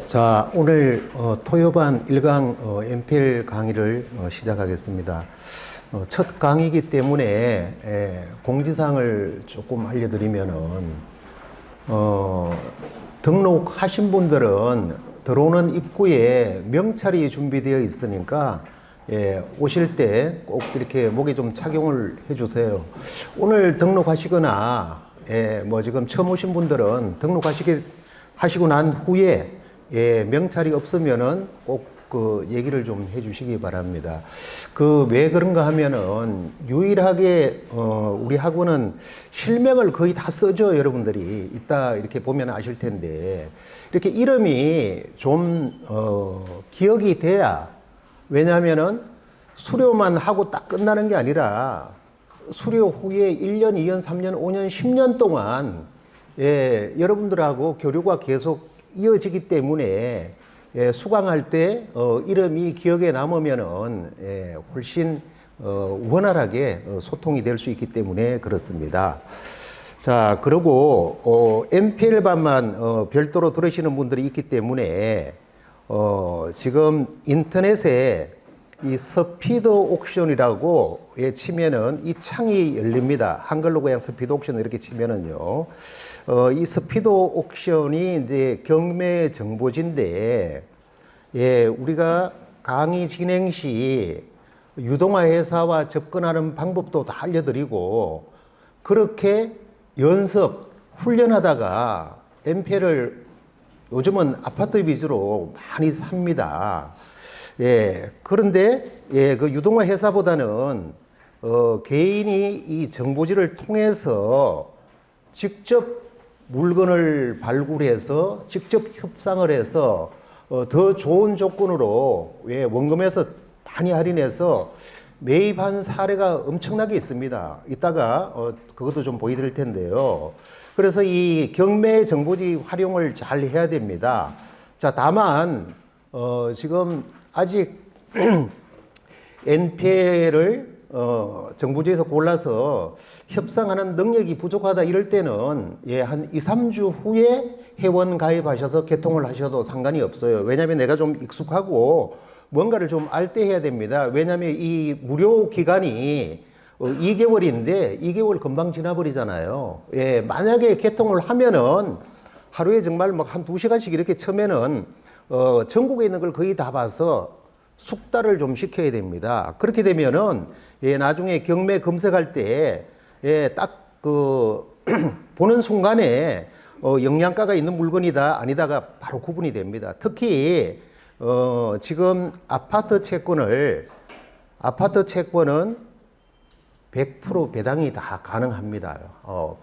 자, 오늘 토요반 1강 MPL 강의를 시작하겠습니다. 첫 강의이기 때문에 공지사항을 조금 알려드리면은 등록하신 분들은 들어오는 입구에 명찰이 준비되어 있으니까 오실 때 꼭 이렇게 목에 좀 착용을 해주세요. 오늘 등록하시거나 지금 처음 오신 분들은 하시고 난 후에 명찰이 없으면은 꼭 그 얘기를 좀 해주시기 바랍니다. 왜 그런가 하면은 유일하게 우리 학원은 실명을 거의 다 써줘. 여러분들이 이따 이렇게 보면 아실 텐데 이렇게 이름이 좀 기억이 돼야, 왜냐하면은 수료만 하고 딱 끝나는 게 아니라 수료 후에 1년, 2년, 3년, 5년, 10년 동안 여러분들하고 교류가 계속 이어지기 때문에 수강할 때 이름이 기억에 남으면은 훨씬 원활하게 소통이 될 수 있기 때문에 그렇습니다. 자, 그리고 MPL반만 별도로 들으시는 분들이 있기 때문에 지금 인터넷에 이 스피드 옥션이라고 치면은 이 창이 열립니다. 한글로 그냥 스피드 옥션 이렇게 치면은요. 이 스피드 옥션이 이제 경매 정보지인데, 우리가 강의 진행 시 유동화 회사와 접근하는 방법도 다 알려드리고, 그렇게 연습, 훈련하다가 MPL을 요즘은 아파트 위주로 많이 삽니다. 그런데 그 유동화 회사보다는 개인이 이 정보지를 통해서 직접 물건을 발굴해서 직접 협상을 해서 더 좋은 조건으로 원금에서 많이 할인해서 매입한 사례가 엄청나게 있습니다. 이따가 그것도 좀 보여드릴 텐데요. 그래서 이 경매 정보지 활용을 잘 해야 됩니다. 자, 다만 지금 아직 NPL을 정부지에서 골라서 협상하는 능력이 부족하다 이럴 때는 한 2, 3주 후에 회원 가입하셔서 개통을 하셔도 상관이 없어요. 왜냐하면 내가 좀 익숙하고 뭔가를 좀 알 때 해야 됩니다. 왜냐하면 이 무료 기간이 2개월인데 2개월 금방 지나버리잖아요. 만약에 개통을 하면은 하루에 정말 막 한 2시간씩 이렇게 쳐면은 전국에 있는 걸 거의 다 봐서 숙달을 좀 시켜야 됩니다. 그렇게 되면은 나중에 경매 검색할 때 딱 보는 순간에 영양가가 있는 물건이다 아니다가 바로 구분이 됩니다. 특히 지금 아파트 채권은 100% 배당이 다 가능합니다.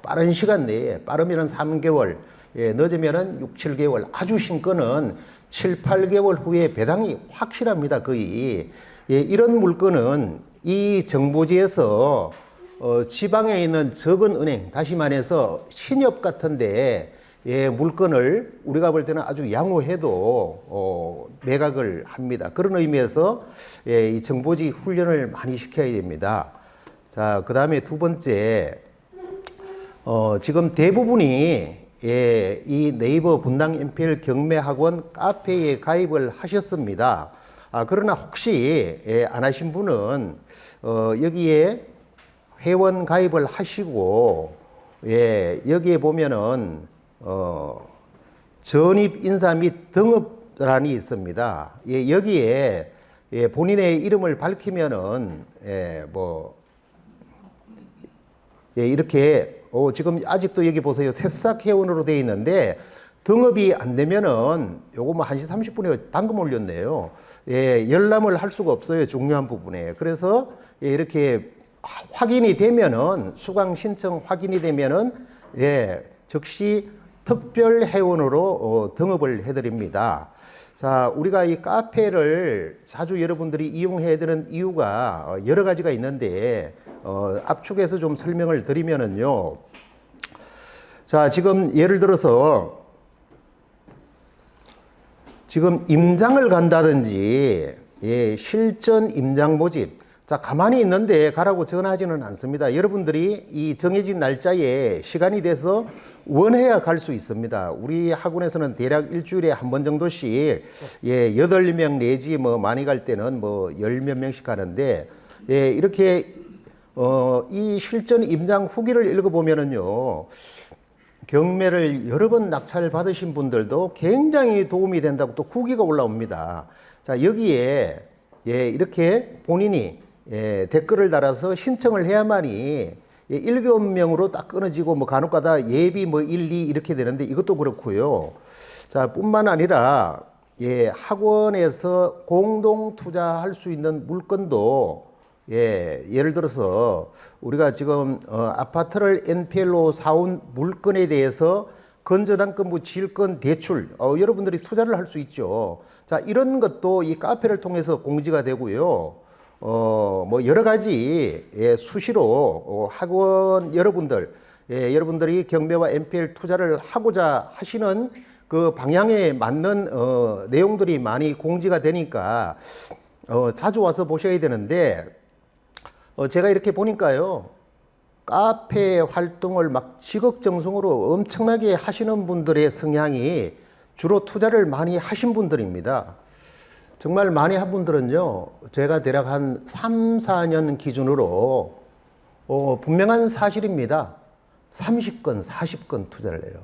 빠른 시간 내에, 빠르면 3개월, 늦으면 6, 7개월, 아주 신건은 7, 8개월 후에 배당이 확실합니다. 거의. 이런 물건은 이 정보지에서 지방에 있는 적은 은행, 다시 말해서 신협 같은데 물건을 우리가 볼 때는 아주 양호해도 매각을 합니다. 그런 의미에서 이 정보지 훈련을 많이 시켜야 됩니다. 자, 그 다음에 두 번째, 지금 대부분이 이 네이버 분당 MPL 경매학원 카페에 가입을 하셨습니다. 그러나 혹시 안 하신 분은 여기에 회원 가입을 하시고 여기에 보면은 전입 인사 및 등업란이 있습니다. 여기에 본인의 이름을 밝히면은 이렇게 지금 아직도 여기 보세요. 새싹 회원으로 되어 있는데 등업이 안 되면은 요거 뭐 1시 30분에 방금 올렸네요. 열람을 할 수가 없어요. 중요한 부분에. 그래서 이렇게 확인이 되면은 수강 신청 확인이 되면은 즉시 특별 회원으로 등업을 해드립니다. 자, 우리가 이 카페를 자주 여러분들이 이용해야 되는 이유가 여러 가지가 있는데 압축해서 좀 설명을 드리면은요. 자, 지금 예를 들어서 지금 임장을 간다든지 실전 임장 모집, 자, 가만히 있는데 가라고 전하지는 않습니다. 여러분들이 이 정해진 날짜에 시간이 돼서 원해야 갈 수 있습니다. 우리 학원에서는 대략 일주일에 한 번 정도씩 예, 8명 내지 뭐 많이 갈 때는 뭐 10몇 명씩 가는데 예, 이렇게 이 실전 임장 후기를 읽어보면은요. 경매를 여러 번 낙찰 받으신 분들도 굉장히 도움이 된다고 또 후기가 올라옵니다. 자, 여기에 예, 이렇게 본인이 예, 댓글을 달아서 신청을 해야만이 예, 7명으로 딱 끊어지고 뭐 간혹가다 예비 뭐 1, 2 이렇게 되는데 이것도 그렇고요. 자, 뿐만 아니라 예, 학원에서 공동 투자할 수 있는 물건도 예, 예를 들어서 우리가 지금 아파트를 NPL로 사온 물건에 대해서 건저당권, 질권, 대출 여러분들이 투자를 할 수 있죠. 자, 이런 것도 이 카페를 통해서 공지가 되고요. 뭐 여러 가지 예, 수시로 학원 여러분들 예, 여러분들이 경매와 NPL 투자를 하고자 하시는 그 방향에 맞는 내용들이 많이 공지가 되니까 자주 와서 보셔야 되는데 제가 이렇게 보니까요. 카페 활동을 막 지극정성으로 엄청나게 하시는 분들의 성향이 주로 투자를 많이 하신 분들입니다. 정말 많이 한 분들은요. 제가 대략 한 3, 4년 기준으로 분명한 사실입니다. 30건, 40건 투자를 해요.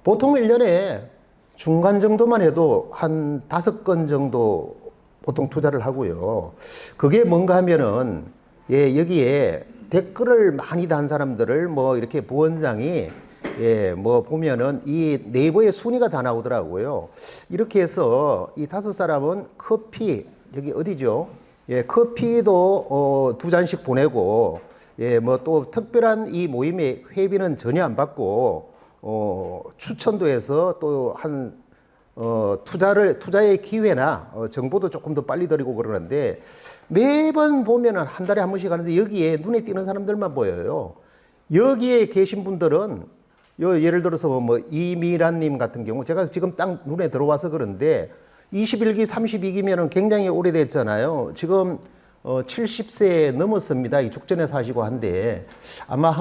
보통 1년에 중간 정도만 해도 한 5건 정도 보통 투자를 하고요. 그게 뭔가 하면은 예, 여기에 댓글을 많이 단 사람들을 뭐 이렇게 부원장이 예, 뭐 보면은 이 네이버에 순위가 다 나오더라고요. 이렇게 해서 이 5사람은 커피, 여기 어디죠? 예, 커피도 2잔씩 보내고 예, 뭐 또 특별한 이 모임에 회비는 전혀 안 받고 추천도 해서 또 한 투자의 기회나 정보도 조금 더 빨리 드리고 그러는데 매번 보면은 한 달에 한 번씩 하는데 여기에 눈에 띄는 사람들만 보여요. 여기에 계신 분들은 예를 들어서 뭐 이미란님 같은 경우 제가 지금 딱 눈에 들어와서 그런데 21기, 32기면은 굉장히 오래됐잖아요. 지금 70세 넘었습니다. 이 죽전에 사시고 한데 아마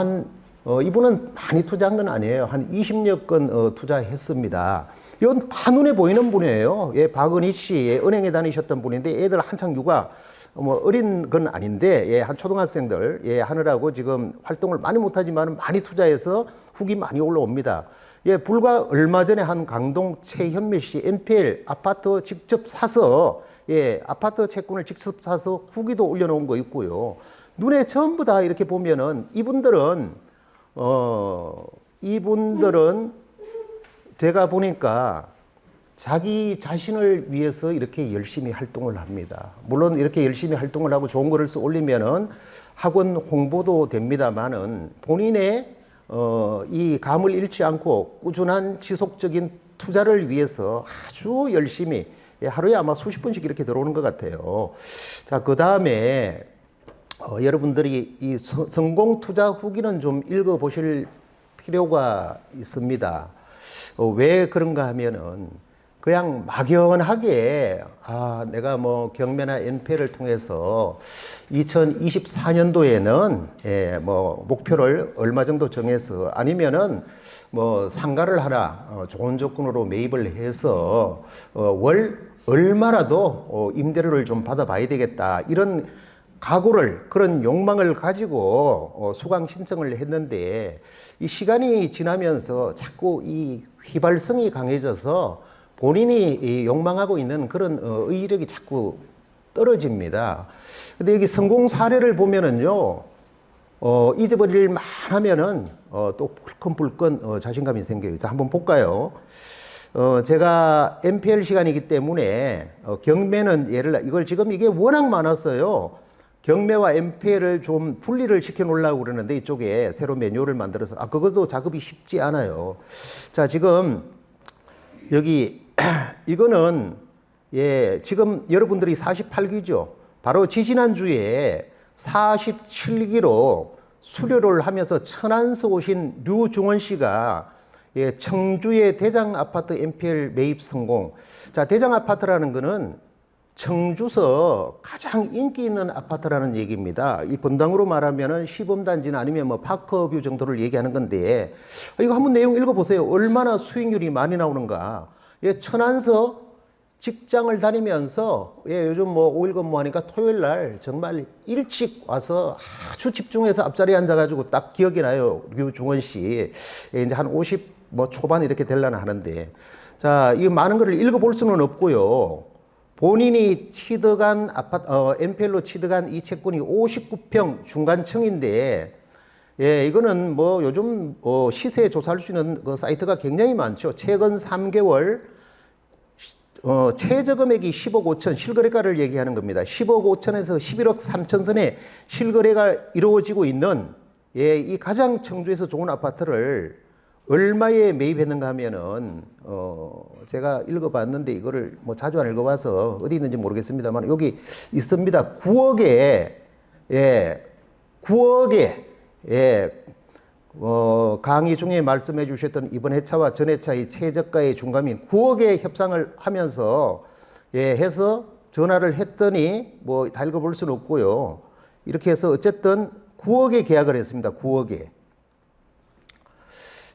이분은 많이 투자한 건 아니에요. 한 20여 건 투자했습니다. 이건 다 눈에 보이는 분이에요. 예, 박은희 씨, 예, 은행에 다니셨던 분인데 애들 한창 육아 뭐 어린 건 아닌데 예, 한 초등학생들 예, 하느라고 지금 활동을 많이 못하지만 많이 투자해서 후기 많이 올라옵니다. 예, 불과 얼마 전에 한 강동 최현미 씨 NPL 아파트 직접 사서 예, 아파트 채권을 직접 사서 후기도 올려놓은 거 있고요. 눈에 전부 다 이렇게 보면은 이분들은 제가 보니까 자기 자신을 위해서 이렇게 열심히 활동을 합니다. 물론 이렇게 열심히 활동을 하고 좋은 글을 써 올리면은 학원 홍보도 됩니다만은 본인의 이 감을 잃지 않고 꾸준한 지속적인 투자를 위해서 아주 열심히 하루에 아마 수십 번씩 이렇게 들어오는 것 같아요. 자, 그 다음에 여러분들이 이 성공 투자 후기는 좀 읽어보실 필요가 있습니다. 왜 그런가 하면은 그냥 막연하게 내가 뭐 경매나 NPL을 통해서 2024년도에는 예, 뭐 목표를 얼마 정도 정해서 아니면은 뭐 상가를 하나 좋은 조건으로 매입을 해서 월 얼마라도 임대료를 좀 받아봐야 되겠다 이런 각오를 그런 욕망을 가지고 수강 신청을 했는데 이 시간이 지나면서 자꾸 이 휘발성이 강해져서 본인이 욕망하고 있는 그런 의지력이 자꾸 떨어집니다. 근데 여기 성공 사례를 보면은요, 잊어버릴 일만 하면은 또 불끈불끈 자신감이 생겨요. 자, 한번 볼까요? 제가 NPL 시간이기 때문에 경매는 이걸 지금 이게 워낙 많았어요. 경매와 NPL을 좀 분리를 시켜 놓으려고 그러는데 이쪽에 새로 매뉴얼을 만들어서 그것도 작업이 쉽지 않아요. 자, 지금 여기 이거는 예, 지금 여러분들이 48기죠. 바로 지지난주에 47기로 수료를 하면서 천안서 오신 류중원 씨가 예, 청주의 대장 아파트 NPL 매입 성공. 자, 대장 아파트라는 거는 청주서 가장 인기 있는 아파트라는 얘기입니다. 이 분당으로 말하면은 시범단지나 아니면 뭐 파크뷰 정도를 얘기하는 건데, 이거 한번 내용 읽어보세요. 얼마나 수익률이 많이 나오는가. 예, 천안서 직장을 다니면서, 예, 요즘 뭐 5일 근무하니까 토요일 날 정말 일찍 와서 아주 집중해서 앞자리에 앉아가지고 딱 기억이 나요. 류종원 씨. 예, 이제 한 50 뭐 초반 이렇게 되려나 하는데. 자, 이 많은 거를 읽어볼 수는 없고요. 본인이 취득한 MPL로 취득한 이 채권이 59평 중간층인데, 예, 이거는 뭐 요즘 시세 조사할 수 있는 그 사이트가 굉장히 많죠. 최근 3개월 최저 금액이 10억 5천, 실거래가를 얘기하는 겁니다. 10억 5천에서 11억 3천 선에 실거래가 이루어지고 있는, 예, 이 가장 청주에서 좋은 아파트를 얼마에 매입했는가 하면은 제가 읽어봤는데 이거를 뭐 자주 안 읽어봐서 어디 있는지 모르겠습니다만 여기 있습니다. 9억에, 예, 9억에, 예, 강의 중에 말씀해 주셨던 이번 회차와 전 회차의 최저가의 중감인 9억에 협상을 하면서, 예, 해서 전화를 했더니 뭐 다 읽어볼 수는 없고요. 이렇게 해서 어쨌든 9억에 계약을 했습니다. 9억에.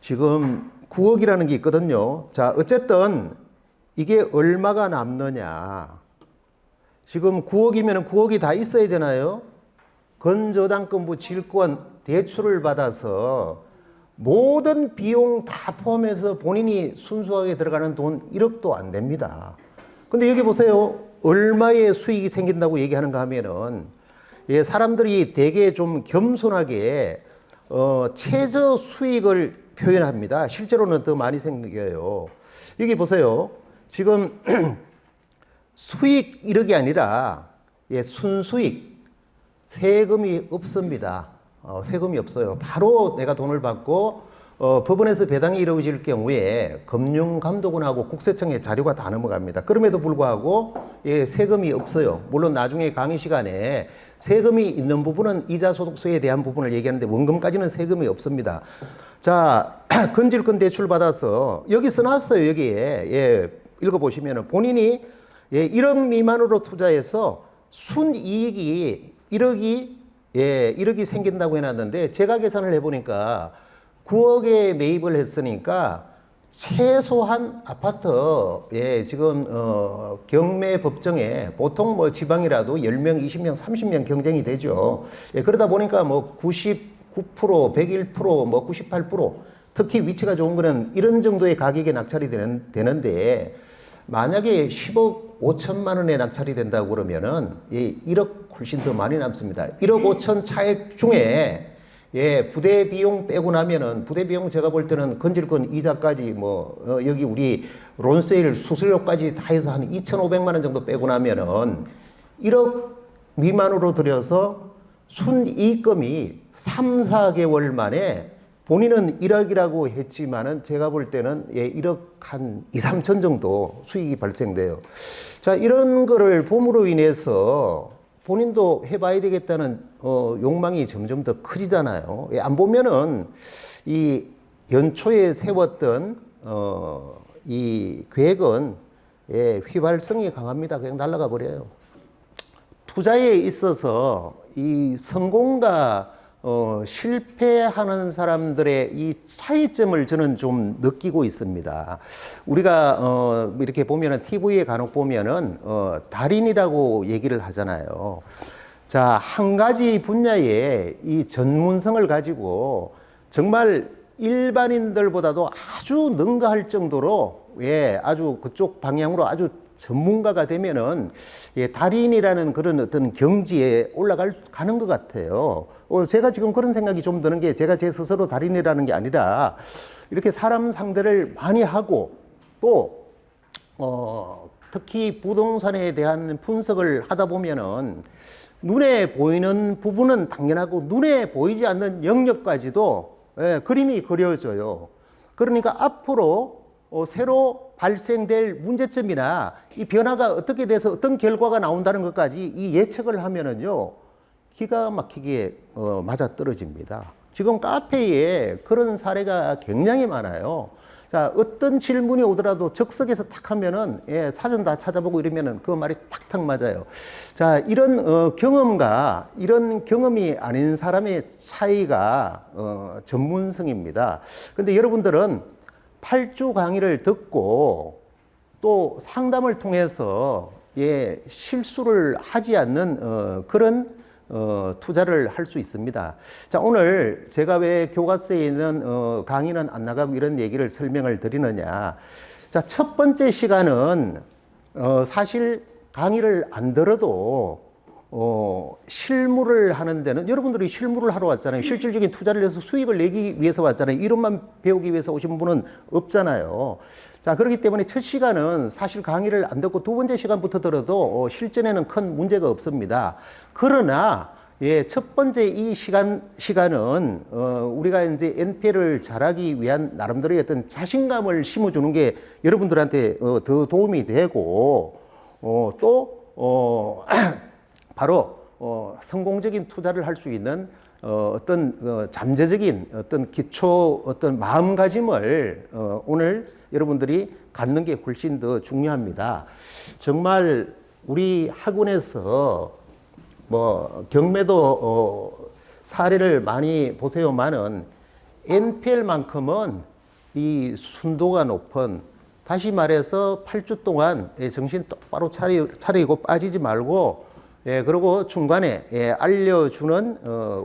지금 9억이라는 게 있거든요. 자, 어쨌든 이게 얼마가 남느냐. 지금 9억이면 9억이 다 있어야 되나요? 건저당권부 질권 대출을 받아서 모든 비용 다 포함해서 본인이 순수하게 들어가는 돈 1억도 안 됩니다. 근데 여기 보세요. 얼마의 수익이 생긴다고 얘기하는가 하면은, 예, 사람들이 되게 좀 겸손하게 최저 수익을 표현합니다. 실제로는 더 많이 생겨요. 여기 보세요. 지금 수익 1억이 아니라, 예, 순수익, 세금이 없습니다. 세금이 없어요. 바로 내가 돈을 받고 법원에서 배당이 이루어질 경우에 금융감독원하고 국세청에 자료가 다 넘어갑니다. 그럼에도 불구하고, 예, 세금이 없어요. 물론 나중에 강의 시간에 세금이 있는 부분은 이자 소득세에 대한 부분을 얘기하는데 원금까지는 세금이 없습니다. 자, 건질권 대출 받아서 여기 써놨어요. 여기에, 예, 읽어보시면 본인이, 예, 1억 미만으로 투자해서 순이익이 1억이, 예, 1억이 생긴다고 해놨는데 제가 계산을 해보니까 9억에 매입을 했으니까 최소한 아파트, 예, 지금 경매 법정에 보통 뭐 지방이라도 10명, 20명, 30명 경쟁이 되죠. 예, 그러다 보니까 뭐 99%, 101%, 뭐 98%, 특히 위치가 좋은 거는 이런 정도의 가격에 낙찰이 되는데 만약에 10억 5천만 원에 낙찰이 된다고 그러면은, 예, 1억 훨씬 더 많이 남습니다. 1억 5천 차액 중에, 예, 부대 비용 빼고 나면은, 부대 비용 제가 볼 때는 건질권 이자까지 뭐 여기 우리 론세일 수수료까지 다 해서 한 2,500만 원 정도 빼고 나면은 1억 미만으로 들여서 순이익금이 3, 4개월 만에, 본인은 1억이라고 했지만은 제가 볼 때는, 예, 1억 한 2, 3천 정도 수익이 발생돼요. 자, 이런 거를 봄으로 인해서 본인도 해봐야 되겠다는 욕망이 점점 더 커지잖아요. 예, 안 보면은 이 연초에 세웠던 이 계획은, 예, 휘발성이 강합니다. 그냥 날아가 버려요. 투자에 있어서 이 성공과 실패하는 사람들의 이 차이점을 저는 좀 느끼고 있습니다. 우리가 이렇게 보면은 TV에 간혹 보면은 달인이라고 얘기를 하잖아요. 자, 한 가지 분야에 이 전문성을 가지고 정말 일반인들보다도 아주 능가할 정도로, 예, 아주 그쪽 방향으로 아주 전문가가 되면은, 예, 달인이라는 그런 어떤 경지에 올라가는 것 같아요. 제가 지금 그런 생각이 좀 드는 게, 제가 제 스스로 달인이라는 게 아니라 이렇게 사람 상대를 많이 하고 또 특히 부동산에 대한 분석을 하다 보면은 눈에 보이는 부분은 당연하고 눈에 보이지 않는 영역까지도, 예, 그림이 그려져요. 그러니까 앞으로 새로 발생될 문제점이나 이 변화가 어떻게 돼서 어떤 결과가 나온다는 것까지 이 예측을 하면은요, 기가 막히게 맞아떨어집니다. 지금 카페에 그런 사례가 굉장히 많아요. 자, 어떤 질문이 오더라도 즉석에서 탁 하면은, 예, 사전 다 찾아보고 이러면은 그 말이 탁탁 맞아요. 자, 이런 경험과 이런 경험이 아닌 사람의 차이가 전문성입니다. 근데 여러분들은 8주 강의를 듣고 또 상담을 통해서 예, 실수를 하지 않는 그런 투자를 할 수 있습니다. 자, 오늘 제가 왜 교과서에 있는 강의는 안 나가고 이런 얘기를 설명을 드리느냐. 자, 첫 번째 시간은 사실 강의를 안 들어도 실무를 하는 데는 여러분들이 실무를 하러 왔잖아요. 실질적인 투자를 해서 수익을 내기 위해서 왔잖아요. 이론만 배우기 위해서 오신 분은 없잖아요. 자, 그렇기 때문에 첫 시간은 사실 강의를 안 듣고 두 번째 시간부터 들어도 실전에는 큰 문제가 없습니다. 그러나 예, 첫 번째 이 시간은 우리가 이제 NPL을 잘하기 위한 나름대로의 어떤 자신감을 심어주는 게 여러분들한테 더 도움이 되고 또 바로 성공적인 투자를 할 수 있는 어떤 잠재적인 어떤 기초 어떤 마음가짐을 오늘 여러분들이 갖는 게 훨씬 더 중요합니다. 정말 우리 학원에서 뭐 경매도 사례를 많이 보세요만은 NPL만큼은 이 순도가 높은, 다시 말해서 8주 동안 정신 똑바로 차리고 빠지지 말고 예, 그리고 중간에 예, 알려주는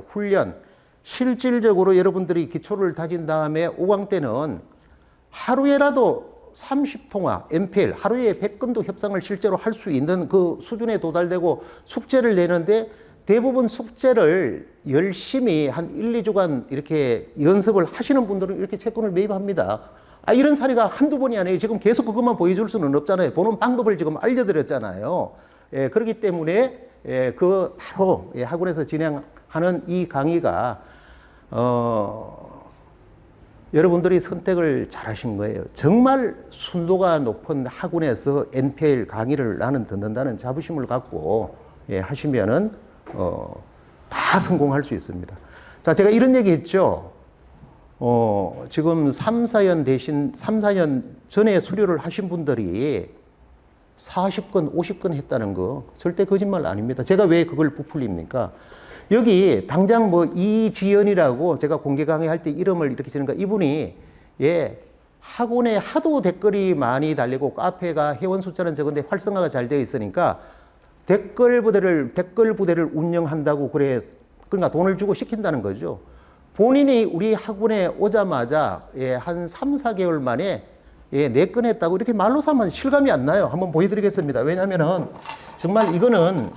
훈련, 실질적으로 여러분들이 기초를 다진 다음에 5강 때는 하루에라도 30통화, NPL, 하루에 100건도 협상을 실제로 할 수 있는 그 수준에 도달되고 숙제를 내는데 대부분 숙제를 열심히 한 1, 2주간 이렇게 연습을 하시는 분들은 이렇게 채권을 매입합니다. 아, 이런 사례가 한두 번이 아니에요. 지금 계속 그것만 보여줄 수는 없잖아요. 보는 방법을 지금 알려드렸잖아요. 예, 그렇기 때문에 예, 그 바로 예, 학원에서 진행하는 이 강의가 여러분들이 선택을 잘하신 거예요. 정말 순도가 높은 학원에서 NPL 강의를 나는 듣는다는 자부심을 갖고 예, 하시면은 다 성공할 수 있습니다. 자, 제가 이런 얘기 했죠. 지금 3, 4년 전에 수료를 하신 분들이 40건, 50건 했다는 거 절대 거짓말 아닙니다. 제가 왜 그걸 부풀립니까? 여기 당장 뭐 이지연이라고 제가 공개 강의할 때 이름을 이렇게 지는 거, 이분이 예, 학원에 하도 댓글이 많이 달리고 카페가 회원 숫자는 적은데 활성화가 잘 되어 있으니까 댓글 부대를 운영한다고 그래, 그러니까 돈을 주고 시킨다는 거죠. 본인이 우리 학원에 오자마자 예, 한 3, 4개월 만에 예, 4건 했다고 이렇게 말로 삼으면 실감이 안 나요. 한번 보여드리겠습니다. 왜냐하면은 정말 이거는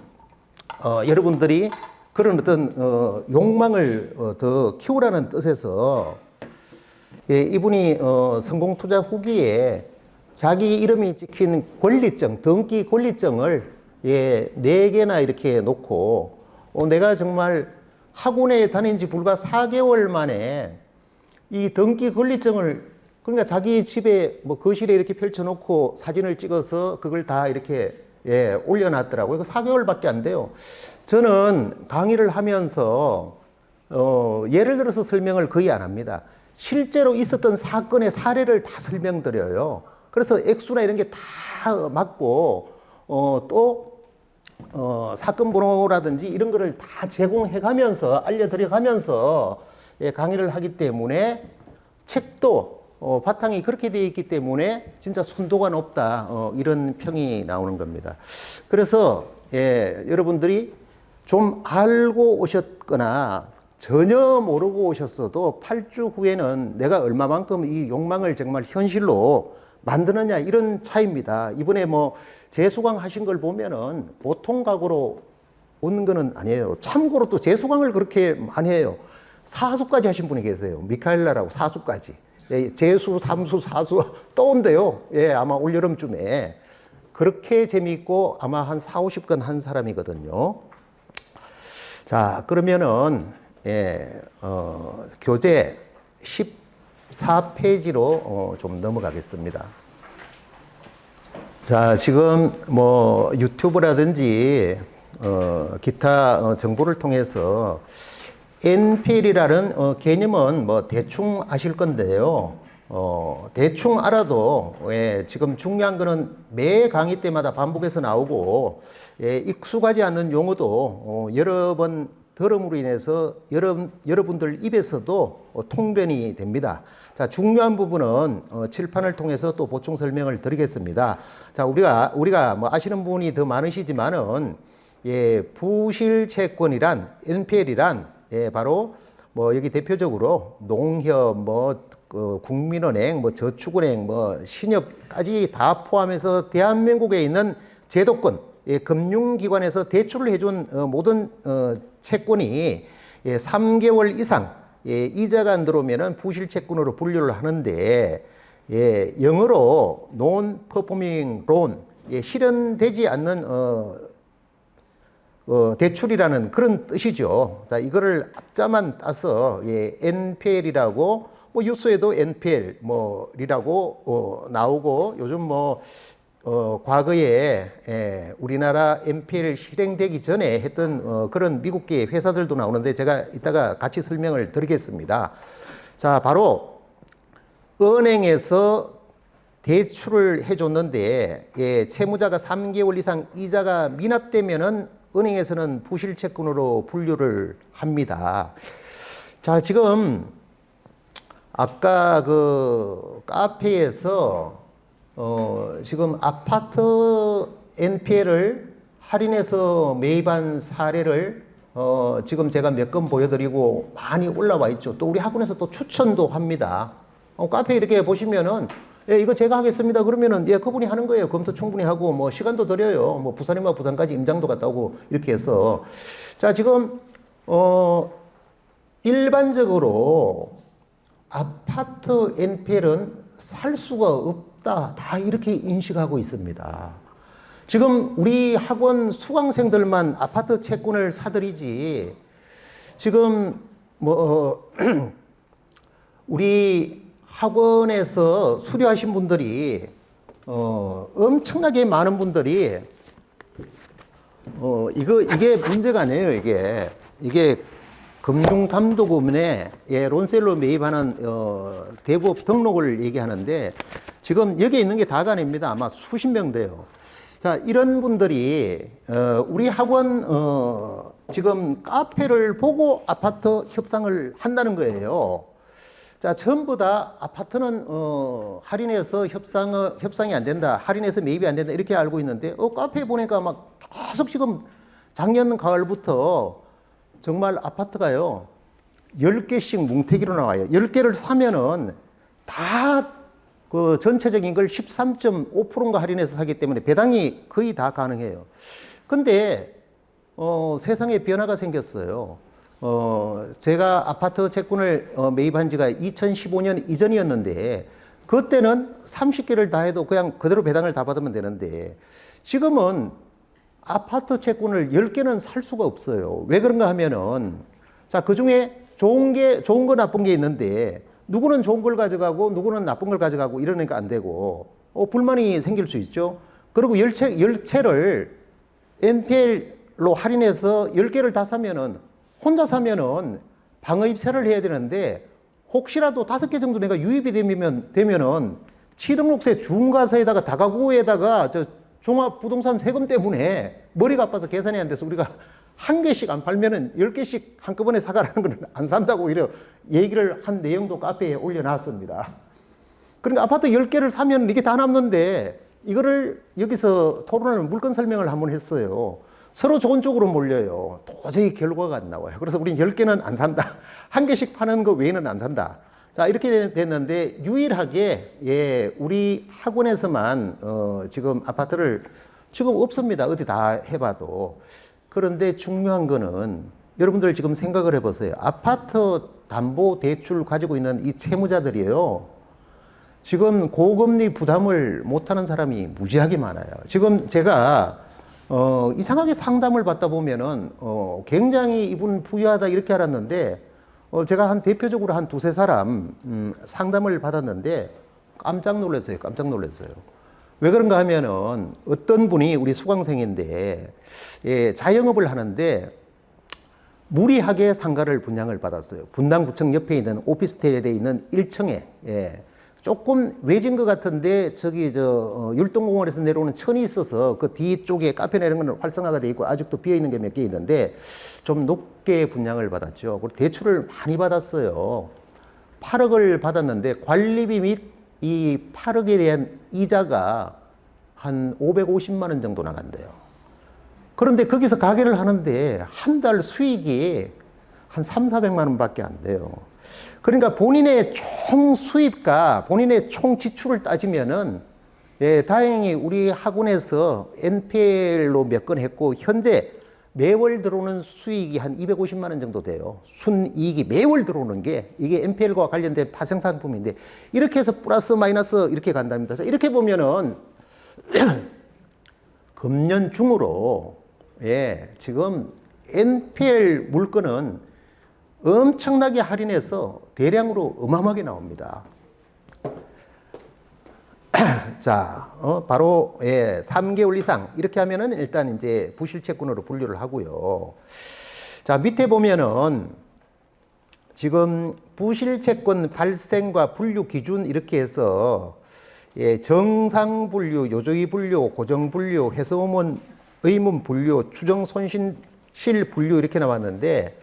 여러분들이 그런 어떤 욕망을 더 키우라는 뜻에서 예, 이분이 성공 투자 후기에 자기 이름이 찍힌 권리증, 등기 권리증을 예, 4개나 이렇게 놓고 내가 정말 학원에 다닌 지 불과 4개월 만에 이 등기 권리증을, 그러니까 자기 집에 뭐 거실에 이렇게 펼쳐놓고 사진을 찍어서 그걸 다 이렇게 예, 올려놨더라고요. 이거 4개월밖에 안 돼요. 저는 강의를 하면서 예를 들어서 설명을 거의 안 합니다. 실제로 있었던 사건의 사례를 다 설명드려요. 그래서 액수나 이런 게 다 맞고 또 사건 번호라든지 이런 거를 다 제공해가면서 알려드려가면서 예, 강의를 하기 때문에 책도 바탕이 그렇게 되어 있기 때문에 진짜 순도가 높다 이런 평이 나오는 겁니다. 그래서 예, 여러분들이 좀 알고 오셨거나 전혀 모르고 오셨어도 8주 후에는 내가 얼마만큼 이 욕망을 정말 현실로 만드느냐, 이런 차이입니다. 이번에 뭐 재수강 하신 걸 보면은 보통 각오로 오는 거는 아니에요. 참고로 또 재수강을 그렇게 많이 해요. 사수까지 하신 분이 계세요. 미카엘라라고 사수까지. 예, 재수, 삼수, 사수 또 온대요. 예, 아마 올여름쯤에. 그렇게 재미있고 아마 한 4, 50건 한 사람이거든요. 자, 그러면은 예, 교재 14페이지로 좀 넘어가겠습니다. 자, 지금 뭐 유튜브라든지 기타 정보를 통해서 NPL이라는 개념은 뭐 대충 아실 건데요. 대충 알아도, 예, 지금 중요한 거는 매 강의 때마다 반복해서 나오고, 예, 익숙하지 않는 용어도 여러 번 들음으로 인해서 여러분들 입에서도 통변이 됩니다. 자, 중요한 부분은 칠판을 통해서 또 보충 설명을 드리겠습니다. 자, 우리가 뭐 아시는 분이 더 많으시지만은, 예, 부실채권이란, NPL이란, 예, 바로 뭐 여기 대표적으로 농협, 국민은행, 저축은행, 신협까지 다 포함해서 대한민국에 있는 제도권, 예, 금융기관에서 대출을 해준 모든 채권이, 예, 3개월 이상, 예, 이자가 안 들어오면은 부실채권으로 분류를 하는데, 예, 영어로 non-performing loan, 예, 실현되지 않는 대출이라는 그런 뜻이죠. 자, 이거를 앞자만 따서, 예, NPL이라고, 뉴스에도 NPL 이라고 나오고, 요즘 과거에, 예, 우리나라 NPL 실행되기 전에 했던 그런 미국계 회사들도 나오는데, 제가 이따가 같이 설명을 드리겠습니다. 자, 바로 은행에서 대출을 해줬는데, 예, 채무자가 3개월 이상 이자가 미납되면은 은행에서는 부실채권으로 분류를 합니다. 자, 지금 아까 그 카페에서 지금 아파트 NPL을 할인해서 매입한 사례를 지금 제가 몇 건 보여드리고 많이 올라와 있죠. 또 우리 학원에서 또 추천도 합니다. 카페 이렇게 보시면은, 예, 이거 제가 하겠습니다. 그러면은, 예, 그분이 하는 거예요. 검토 충분히 하고, 시간도 드려요. 부산이면 부산까지 임장도 갔다 오고, 이렇게 해서. 자, 지금, 일반적으로 아파트 NPL은 살 수가 없다. 다 이렇게 인식하고 있습니다. 지금 우리 학원 수강생들만 아파트 채권을 사들이지, 지금, 우리 학원에서 수료하신 분들이 엄청나게 많은 분들이 이게 문제가 아니에요. 이게 금융감독원에, 예, 론셀로 매입하는 대부업 등록을 얘기하는데, 지금 여기에 있는 게 다가 아닙니다. 아마 수십 명 돼요. 자, 이런 분들이 우리 학원 지금 카페를 보고 아파트 협상을 한다는 거예요. 자, 전부 다 아파트는 할인해서 협상이 안 된다, 할인해서 매입이 안 된다, 이렇게 알고 있는데, 카페에 보니까 막 계속 지금 작년 가을부터 정말 아파트가요 10개씩 뭉태기로 나와요. 10개를 사면은 다 그 전체적인 걸 13.5%인가 할인해서 사기 때문에 배당이 거의 다 가능해요. 근데 세상에 변화가 생겼어요. 제가 아파트 채권을 매입한 지가 2015년 이전이었는데, 그때는 30개를 다 해도 그냥 그대로 배당을 다 받으면 되는데, 지금은 아파트 채권을 10개는 살 수가 없어요. 왜 그런가 하면은, 자, 그 중에 좋은 거 나쁜 게 있는데, 누구는 좋은 걸 가져가고 누구는 나쁜 걸 가져가고 이러니까 안 되고, 불만이 생길 수 있죠. 그리고 10채를 NPL로 할인해서 10개를 다 사면은, 혼자 사면은 방어입세를 해야 되는데, 혹시라도 5개 정도 내가 유입이 되면은 취등록세 중과세에다가 다가구에다가 종합부동산 세금 때문에 머리가 아파서 계산이 안 돼서 우리가 한 개씩 안 팔면은 10개씩 한꺼번에 사가라는 건 안 산다고 이래 얘기를 한 내용도 카페에 올려놨습니다. 그러니까 아파트 10개를 사면 이게 다 남는데, 이거를 여기서 토론하는 물건 설명을 한번 했어요. 서로 좋은 쪽으로 몰려요. 도저히 결과가 안 나와요. 그래서 우린 10개는 안 산다. 한 개씩 파는 거 외에는 안 산다. 자, 이렇게 됐는데, 유일하게, 예, 우리 학원에서만 지금 아파트를 지금 없습니다. 어디 다 해봐도. 그런데 중요한 거는 여러분들 지금 생각을 해보세요. 아파트 담보 대출 가지고 있는 이 채무자들이에요. 지금 고금리 부담을 못하는 사람이 무지하게 많아요. 지금 제가 이상하게 상담을 받다 보면은 굉장히 이분 부유하다 이렇게 알았는데, 제가 한 대표적으로 한 두세 사람 상담을 받았는데 깜짝 놀랐어요. 깜짝 놀랐어요. 왜 그런가 하면은 어떤 분이 우리 수강생인데, 예, 자영업을 하는데 무리하게 상가를 분양을 받았어요. 분당구청 옆에 있는 오피스텔에 있는 1층에, 예, 조금 외진 것 같은데 저기 율동공원에서 내려오는 천이 있어서 그 뒤쪽에 카페나 이런 건 활성화가 돼 있고 아직도 비어 있는 게 몇 개 있는데 좀 높게 분양을 받았죠. 그리고 대출을 많이 받았어요. 8억을 받았는데 관리비 및 이 8억에 대한 이자가 한 550만 원 정도 나간대요. 그런데 거기서 가게를 하는데 한 달 수익이 한 3, 400만 원밖에 안 돼요. 그러니까 본인의 총 수입과 본인의 총 지출을 따지면은 예, 다행히 우리 학원에서 NPL로 몇 건 했고 현재 매월 들어오는 수익이 한 250만 원 정도 돼요. 순이익이 매월 들어오는 게 이게 NPL과 관련된 파생 상품인데 이렇게 해서 플러스 마이너스 이렇게 간답니다. 이렇게 보면은 금년 중으로 예, 지금 NPL 물건은 엄청나게 할인해서 대량으로 어마어마하게 나옵니다. 자, 바로, 예, 3개월 이상. 이렇게 하면은 일단 이제 부실채권으로 분류를 하고요. 자, 밑에 보면은 지금 부실채권 발생과 분류 기준 이렇게 해서 예, 정상 분류, 요조의 분류, 고정 분류, 회수문, 의문 분류, 추정 손실 분류 이렇게 나왔는데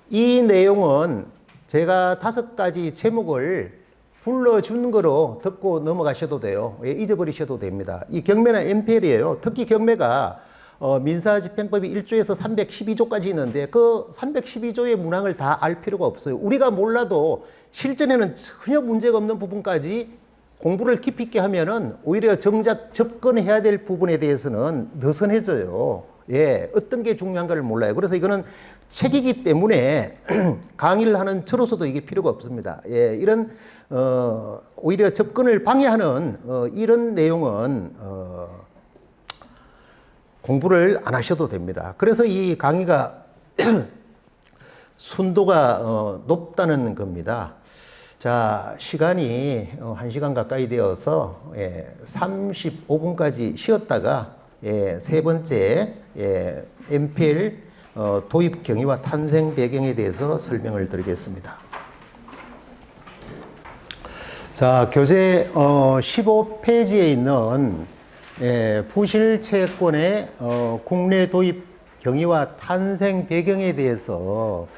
이 내용은 제가 5가지 제목을 불러준 거로 듣고 넘어가셔도 돼요. 예, 잊어버리셔도 됩니다. 이 경매는 NPL이에요. 특히 경매가 민사집행법이 1조에서 312조까지 있는데 그 312조의 문항을 다 알 필요가 없어요. 우리가 몰라도 실전에는 전혀 문제가 없는 부분까지 공부를 깊이 있게 하면은 오히려 정작 접근해야 될 부분에 대해서는 느슨해져요. 예, 어떤 게 중요한가를 몰라요. 그래서 이거는 책이기 때문에 강의를 하는 저로서도 이게 필요가 없습니다. 예, 이런 오히려 접근을 방해하는 이런 내용은 공부를 안 하셔도 됩니다. 그래서 이 강의가 순도가 높다는 겁니다. 자, 시간이 1시간 가까이 되어서 35분까지 쉬었다가 세 번째 NPL 도입 경위와 탄생 배경에 대해서 설명을 드리겠습니다. 자, 교재 15페이지에 있는 부실채권의 국내 도입 경위와 탄생 배경에 대해서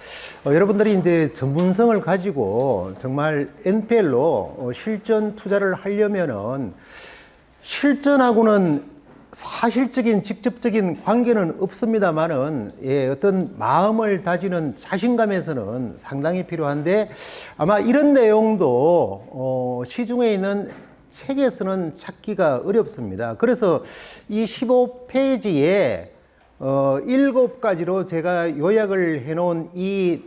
여러분들이 이제 전문성을 가지고 정말 NPL로 실전 투자를 하려면은 실전하고는 사실적인 직접적인 관계는 없습니다만은 어떤 마음을 다지는 자신감에서는 상당히 필요한데 아마 이런 내용도 시중에 있는 책에서는 찾기가 어렵습니다. 그래서 이 15페이지에 7가지로 제가 요약을 해놓은 이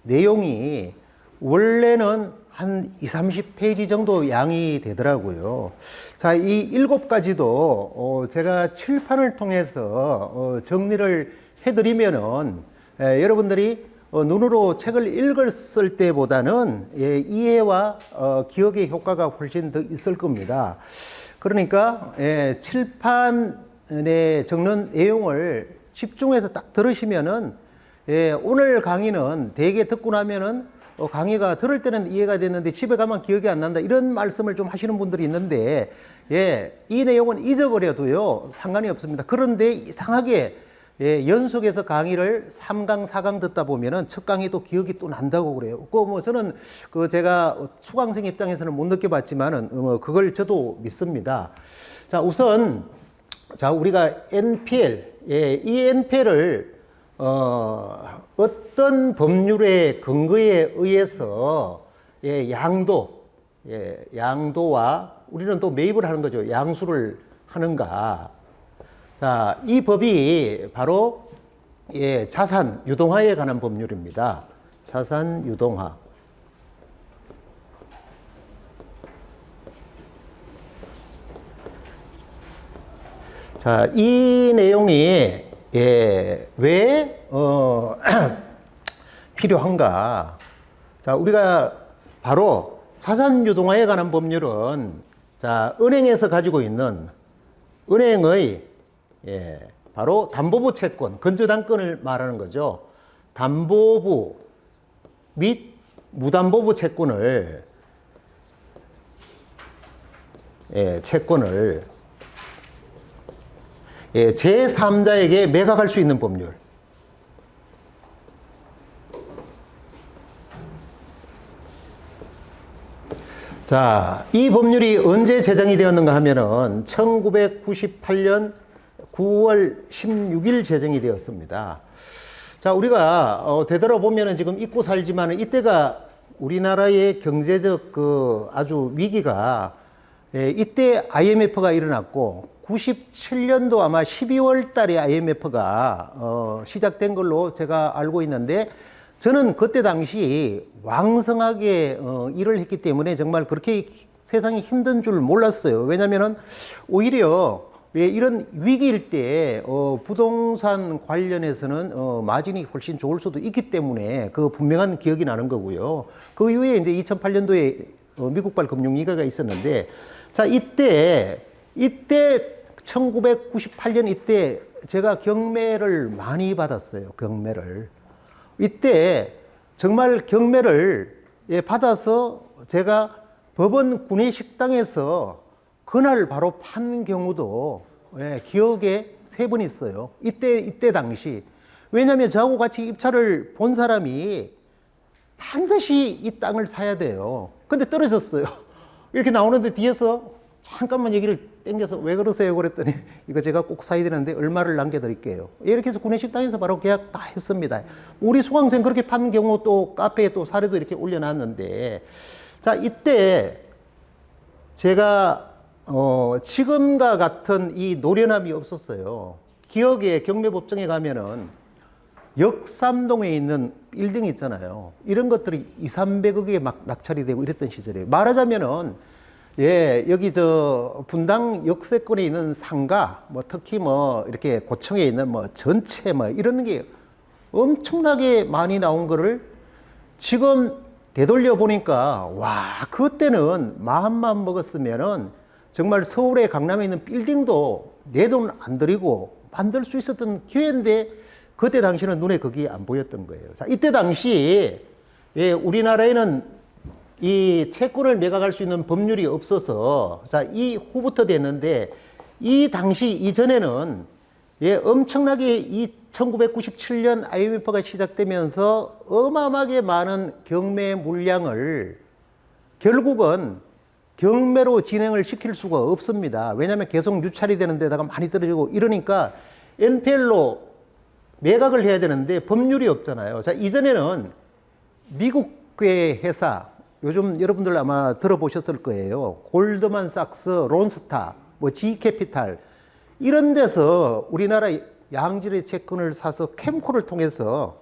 내용이 원래는 한 20, 30페이지 정도 양이 되더라고요. 자, 이 7가지도 제가 칠판을 통해서 정리를 해드리면은 여러분들이 눈으로 책을 읽었을 때보다는 이해와 기억의 효과가 훨씬 더 있을 겁니다. 그러니까 칠판에 적는 내용을 집중해서 딱 들으시면은 오늘 강의는 대개 듣고 나면은 강의가 들을 때는 이해가 됐는데 집에 가면 기억이 안 난다 이런 말씀을 좀 하시는 분들이 있는데 이 내용은 잊어버려도요 상관이 없습니다. 그런데 이상하게 연속해서 강의를 3강, 4강 듣다 보면은 첫 강의도 기억이 또 난다고 그래요. 저는 제가 수강생 입장에서는 못 느껴봤지만은 그걸 저도 믿습니다. 자, 우선 우리가 NPL, 이 NPL을 어떤 법률의 근거에 의해서 양도와 우리는 또 매입을 하는 거죠. 양수를 하는가. 자, 이 법이 바로 자산 유동화에 관한 법률입니다. 자산 유동화. 자, 이 내용이 왜 필요한가? 자, 우리가 바로 자산 유동화에 관한 법률은 은행에서 가지고 있는 은행의 바로 담보부 채권, 건저당권을 말하는 거죠. 담보부 및 무담보부 채권을 예, 채권을 예, 제3자에게 매각할 수 있는 법률. 자, 이 법률이 언제 제정이 되었는가 하면은 1998년 9월 16일 제정이 되었습니다. 자, 우리가 되돌아보면은 지금 잊고 살지만은 이때가 우리나라의 경제적 아주 위기가 예, 이때 IMF가 일어났고 97년도 아마 12월 달에 IMF가 시작된 걸로 제가 알고 있는데 저는 그때 당시 왕성하게 일을 했기 때문에 정말 그렇게 세상이 힘든 줄 몰랐어요. 왜냐면은 오히려 이런 위기일 때 부동산 관련해서는 마진이 훨씬 좋을 수도 있기 때문에 그 분명한 기억이 나는 거고요. 그 이후에 이제 2008년도에 미국발 금융위기가 있었는데 자, 이때 1998년 이때 제가 경매를 많이 받았어요. 경매를. 이때 정말 경매를 받아서 제가 법원 구내식당에서 그날 바로 판 경우도 기억에 3번 있어요. 이때 당시. 왜냐하면 저하고 같이 입찰을 본 사람이 반드시 이 땅을 사야 돼요. 근데 떨어졌어요. 이렇게 나오는데 뒤에서 잠깐만 얘기를 땡겨서 왜 그러세요? 그랬더니 이거 제가 꼭 사야 되는데 얼마를 남겨드릴게요. 이렇게 해서 구내식당에서 바로 계약 다 했습니다. 우리 수강생 그렇게 판 경우 또 카페에 또 사례도 이렇게 올려놨는데 자, 이때 제가 지금과 같은 이 노련함이 없었어요. 기억에 경매법정에 가면은 역삼동에 있는 빌딩 있잖아요. 이런 것들이 200~300억에 막 낙찰이 되고 이랬던 시절이에요. 말하자면은 예, 여기 분당 역세권에 있는 상가, 특히 이렇게 고층에 있는 전체 이런 게 엄청나게 많이 나온 거를 지금 되돌려 보니까 와, 그때는 마음만 먹었으면은 정말 서울에 강남에 있는 빌딩도 내 돈 안 들이고 만들 수 있었던 기회인데 그때 당시는 눈에 그게 안 보였던 거예요. 자, 이때 당시 예, 우리나라에는 이 채권을 매각할 수 있는 법률이 없어서 자, 이 후부터 됐는데 이 당시 이전에는 예, 엄청나게 이 1997년 IMF가 시작되면서 어마어마하게 많은 경매 물량을 결국은 경매로 진행을 시킬 수가 없습니다. 왜냐하면 계속 유찰이 되는 데다가 많이 떨어지고 이러니까 NPL로 매각을 해야 되는데 법률이 없잖아요. 자, 이전에는 미국계 회사, 요즘 여러분들 아마 들어보셨을 거예요. 골드만삭스, 론스타, G캐피탈 이런 데서 우리나라 양질의 채권을 사서 캠코를 통해서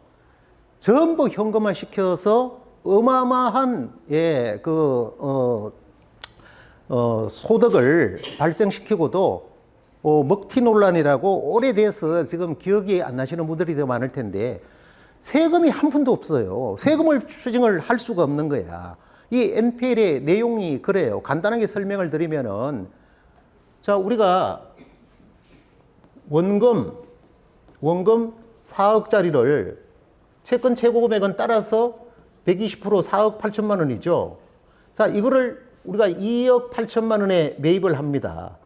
전부 현금화 시켜서 어마어마한 소득을 발생시키고도 먹튀 논란이라고 오래돼서 지금 기억이 안 나시는 분들이 더 많을 텐데 세금이 한 푼도 없어요. 세금을 추징을 할 수가 없는 거야. 이 NPL의 내용이 그래요. 간단하게 설명을 드리면은 자, 우리가 원금 4억짜리를 채권 최고 금액은 따라서 120% 4억 8천만 원이죠. 자, 이거를 우리가 2억 8천만 원에 매입을 합니다.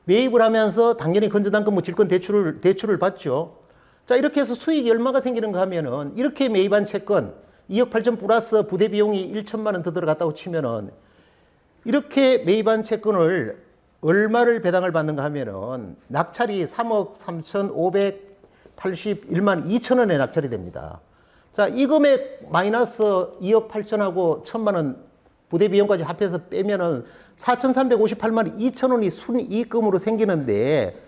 매입을 하면서 당연히 건전당금 질권 대출을 받죠. 자, 이렇게 해서 수익이 얼마가 생기는가 하면은 이렇게 매입한 채권 2억 8천 플러스 부대 비용이 1천만 원 더 들어갔다고 치면은 이렇게 매입한 채권을 얼마를 배당을 받는가 하면은 낙찰이 3억 3,581만 2천 원에 낙찰이 됩니다. 자, 이 금액 마이너스 2억 8천하고 1천만 원 부대 비용까지 합해서 빼면은 4,358만 2천 원이 순이익금으로 생기는데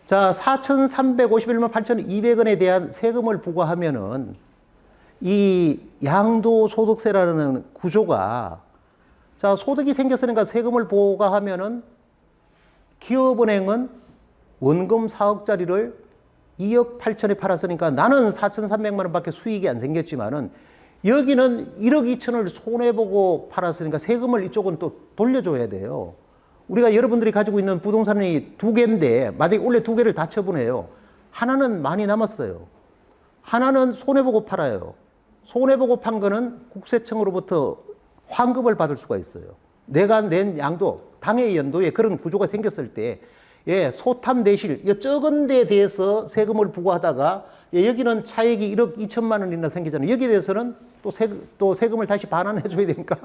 자, 4,351만 8,200원에 대한 세금을 부과하면은 이 양도소득세라는 구조가 자, 소득이 생겼으니까 세금을 부과하면은 기업은행은 원금 4억짜리를 2억 8천에 팔았으니까 나는 4,300만 원밖에 수익이 안 생겼지만은 여기는 1억 2천을 손해보고 팔았으니까 세금을 이쪽은 또 돌려줘야 돼요. 우리가 여러분들이 가지고 있는 부동산이 2개인데 만약에 원래 2개를 다 처분해요. 하나는 많이 남았어요. 하나는 손해보고 팔아요. 손해보고 판 거는 국세청으로부터 환급을 받을 수가 있어요. 내가 낸 양도, 당해 연도에 그런 구조가 생겼을 때, 예, 소탐 대실, 이 적은 데에 대해서 세금을 부과하다가, 예, 여기는 차액이 1억 2천만 원이나 생기잖아요. 여기에 대해서는 또 세금을 다시 반환해줘야 되니까,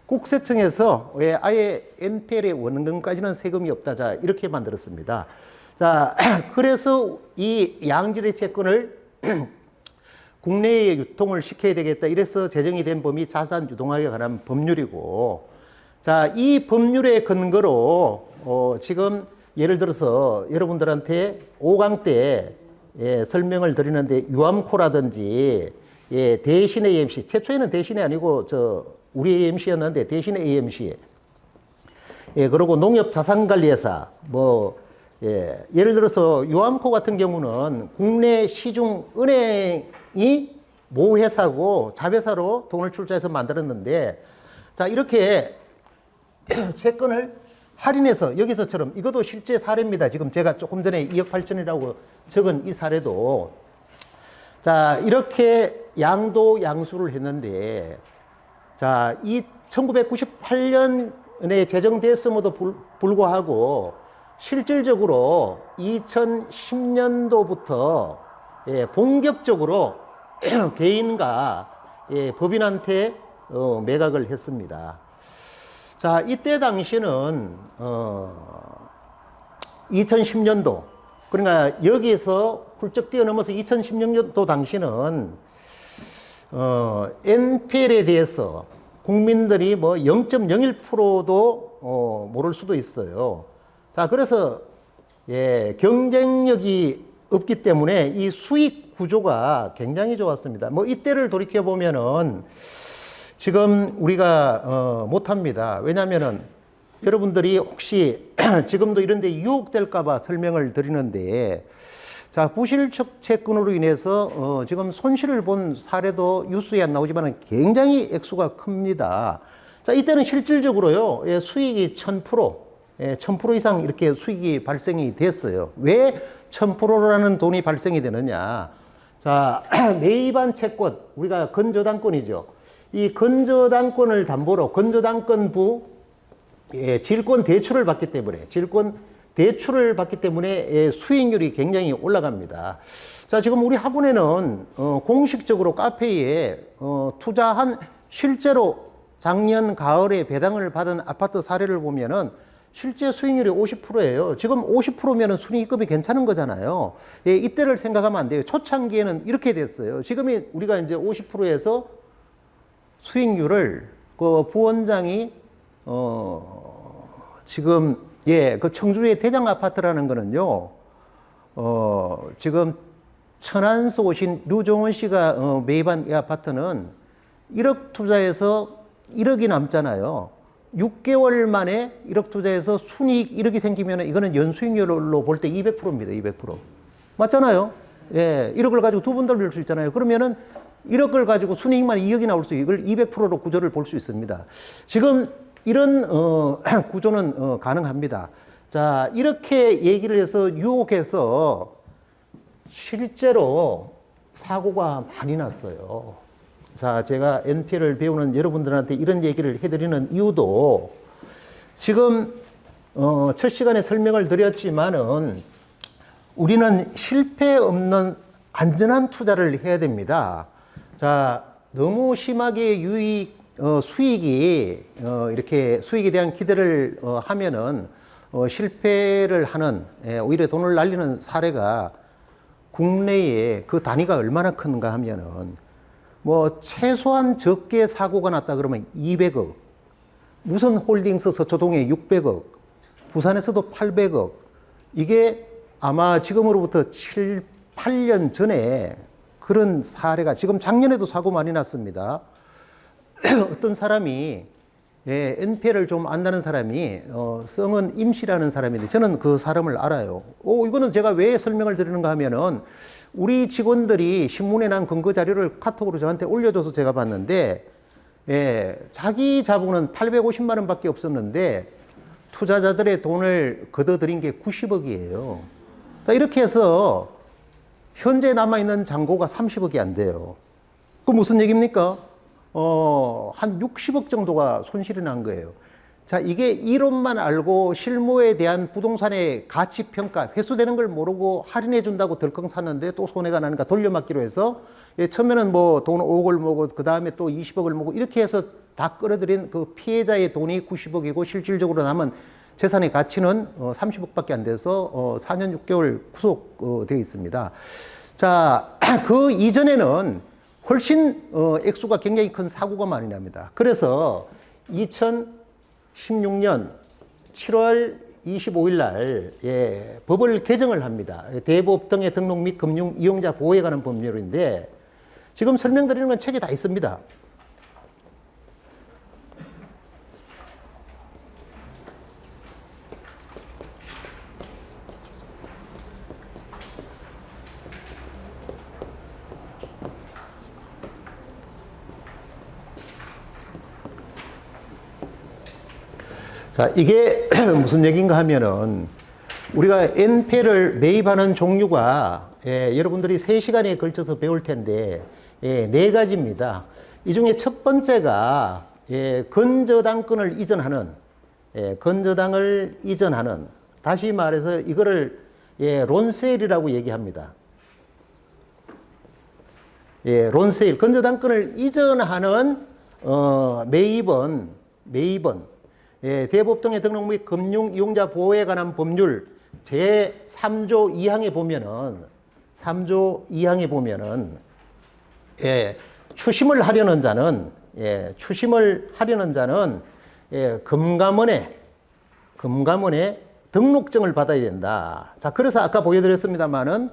국세청에서, 예, 아예 NPL의 원금까지는 세금이 없다. 자, 이렇게 만들었습니다. 자, 그래서 이 양질의 채권을 국내에 유통을 시켜야 되겠다. 이래서 제정이 된 범위 자산 유동화에 관한 법률이고, 자, 이 법률의 근거로 지금 예를 들어서 여러분들한테 5강 때 예, 설명을 드리는데 유암코라든지 예, 대신 AMC, 최초에는 대신이 아니고 우리 AMC였는데 대신 AMC, 예, 그리고 농협자산관리회사, 예, 예를 들어서 유암코 같은 경우는 국내 시중 은행이 모회사고 자회사로 돈을 출자해서 만들었는데, 자, 이렇게 채권을 할인해서 여기서처럼, 이것도 실제 사례입니다. 지금 제가 조금 전에 2억 8천이라고 적은 이 사례도, 자, 이렇게 양도 양수를 했는데, 자, 이 1998년에 제정됐음에도 불구하고 실질적으로 2010년도부터 예, 본격적으로 개인과 예, 법인한테 매각을 했습니다. 자, 이때 당시는 2010년도, 그러니까 여기에서 훌쩍 뛰어넘어서 2016년도 당시는 NPL에 대해서 국민들이 뭐 0.01%도 모를 수도 있어요. 자, 그래서 예, 경쟁력이 없기 때문에 이 수익 구조가 굉장히 좋았습니다. 뭐 이때를 돌이켜 보면은 지금 우리가 못합니다. 왜냐하면은 여러분들이 혹시 지금도 이런데 유혹될까봐 설명을 드리는데, 자, 부실적 채권으로 인해서 지금 손실을 본 사례도 뉴스에 안 나오지만 굉장히 액수가 큽니다. 자, 이때는 실질적으로요, 예, 수익이 1000%, 예, 1000% 이상 이렇게 수익이 발생이 됐어요. 왜 1000%라는 돈이 발생이 되느냐? 자, 매입한 채권, 우리가 건저당권이죠. 이 건저당권을 담보로 건저당권부 예, 질권 대출을 받기 때문에 예, 수익률이 굉장히 올라갑니다. 자, 지금 우리 학원에는 공식적으로 카페에 투자한 실제로 작년 가을에 배당을 받은 아파트 사례를 보면은 실제 수익률이 50%예요. 지금 50%면은 순이익금이 괜찮은 거잖아요. 예, 이때를 생각하면 안 돼요. 초창기에는 이렇게 됐어요. 지금이 우리가 이제 50%에서 수익률을 그 부원장이 지금 예, 그 청주의 대장 아파트라는 거는요. 지금 천안서 오신 류종원 씨가 매입한 이 아파트는 1억 투자해서 1억이 남잖아요. 6개월 만에 1억 투자해서 순이익 1억이 생기면 이거는 연수익률로 볼 때 200%입니다. 200%. 맞잖아요. 예, 1억을 가지고 두 번 돌릴 수 있잖아요. 그러면은 1억을 가지고 순이익만 2억이 나올 수 있고 이걸 200%로 구조를 볼 수 있습니다. 지금 이런 구조는 가능합니다. 자, 이렇게 얘기를 해서 유혹해서 실제로 사고가 많이 났어요. 자, 제가 NPL을 배우는 여러분들한테 이런 얘기를 해드리는 이유도 지금 첫 시간에 설명을 드렸지만은 우리는 실패 없는 안전한 투자를 해야 됩니다. 자, 너무 심하게 수익이 이렇게 수익에 대한 기대를 하면은 실패를 하는 오히려 돈을 날리는 사례가 국내에 그 단위가 얼마나 큰가 하면은 뭐 최소한 적게 사고가 났다 그러면 200억, 무슨 홀딩스 서초동에 600억, 부산에서도 800억. 이게 아마 지금으로부터 7, 8년 전에 그런 사례가 지금 작년에도 사고 많이 났습니다. 어떤 사람이 예, NPL을 좀 안다는 사람이 성은 임씨라는 사람인데 저는 그 사람을 알아요. 이거는 제가 왜 설명을 드리는가 하면은 우리 직원들이 신문에 난 근거 자료를 카톡으로 저한테 올려줘서 제가 봤는데 예, 자기 자본은 850만 원밖에 없었는데 투자자들의 돈을 걷어들인 게 90억이에요. 자, 이렇게 해서 현재 남아있는 잔고가 30억이 안 돼요. 그 무슨 얘기입니까? 한 60억 정도가 손실이 난 거예요. 자, 이게 이론만 알고 실무에 대한 부동산의 가치 평가, 회수되는 걸 모르고 할인해 준다고 덜컹 샀는데 또 손해가 나니까 돌려막기로 해서 처음에는 뭐 돈 5억을 모으고 그 다음에 또 20억을 모으고 이렇게 해서 다 끌어들인 그 피해자의 돈이 90억이고 실질적으로 남은 재산의 가치는 30억밖에 안 돼서 4년 6개월 구속되어 있습니다. 자, 그 이전에는 훨씬 액수가 굉장히 큰 사고가 많이 납니다. 그래서 2016년 7월 25일 날 법을 개정을 합니다. 대부업 등의 등록 및 금융 이용자 보호에 관한 법률인데 지금 설명드리는 건 책에 다 있습니다. 자, 이게 무슨 얘기인가 하면은 우리가 NPL을 매입하는 종류가 여러분들이 3시간에 걸쳐서 배울 텐데 4가지입니다. 이 중에 첫 번째가 건저당권을 이전하는 건저당을 이전하는, 다시 말해서 이거를 론세일이라고 얘기합니다. 론세일, 건저당권을 이전하는 매입은 대법동의 등록 및 금융 이용자 보호에 관한 법률 제3조 2항에 보면은 3조 2항에 보면은 추심을 하려는 자는 금감원에 등록증을 받아야 된다. 자, 그래서 아까 보여드렸습니다만은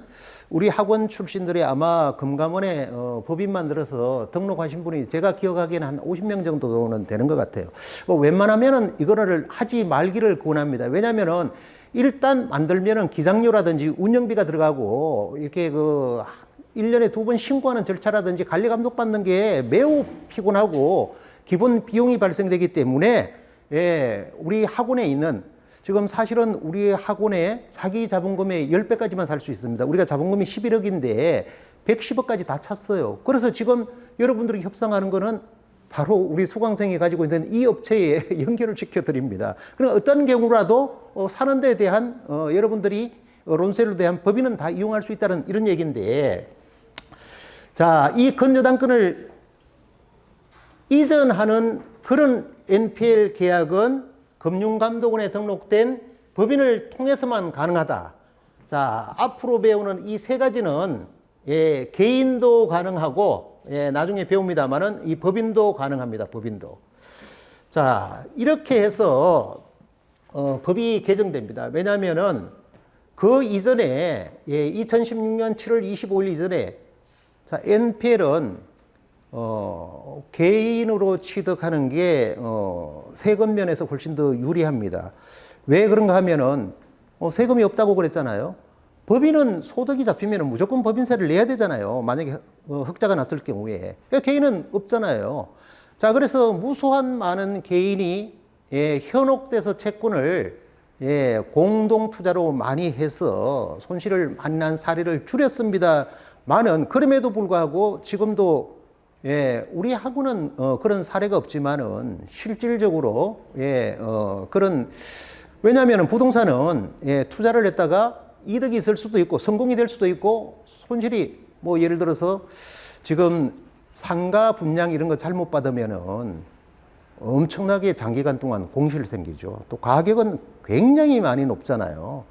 우리 학원 출신들이 아마 금감원에 법인 만들어서 등록하신 분이 제가 기억하기에는 한 50명 정도는 되는 것 같아요. 웬만하면은 이거를 하지 말기를 권합니다. 왜냐면은 일단 만들면은 기장료라든지 운영비가 들어가고 이렇게 1년에 2번 신고하는 절차라든지 관리 감독 받는 게 매우 피곤하고 기본 비용이 발생되기 때문에 우리 학원에 있는, 지금 사실은 우리 학원에 사기 자본금의 10배까지만 살 수 있습니다. 우리가 자본금이 11억인데 110억까지 다 찼어요. 그래서 지금 여러분들이 협상하는 거는 바로 우리 수강생이 가지고 있는 이 업체에 연결을 시켜드립니다. 그럼 어떤 경우라도 사는 데 대한 여러분들이 론세일로 대한 법인은 다 이용할 수 있다는 이런 얘기인데, 자, 이 건저당권을 이전하는 그런 NPL 계약은 금융감독원에 등록된 법인을 통해서만 가능하다. 자, 앞으로 배우는 이 3가지는 개인도 가능하고 나중에 배웁니다만은 이 법인도 가능합니다. 법인도. 자, 이렇게 해서 법이 개정됩니다. 왜냐하면은 그 이전에 2016년 7월 25일 이전에 자, NPL은 개인으로 취득하는 게 세금 면에서 훨씬 더 유리합니다. 왜 그런가 하면은 세금이 없다고 그랬잖아요. 법인은 소득이 잡히면 무조건 법인세를 내야 되잖아요. 만약에 흑자가 났을 경우에. 개인은 없잖아요. 자, 그래서 무수한 많은 개인이 현혹돼서 채권을 공동 투자로 많이 해서 손실을 많이 난 사례를 줄였습니다만은, 그럼에도 불구하고 지금도 우리 학원은 그런 사례가 없지만은 실질적으로 그런, 왜냐하면 부동산은 투자를 했다가 이득이 있을 수도 있고 성공이 될 수도 있고 손실이, 뭐 예를 들어서 지금 상가 분양 이런 거 잘못 받으면은 엄청나게 장기간 동안 공실 생기죠. 또 가격은 굉장히 많이 높잖아요.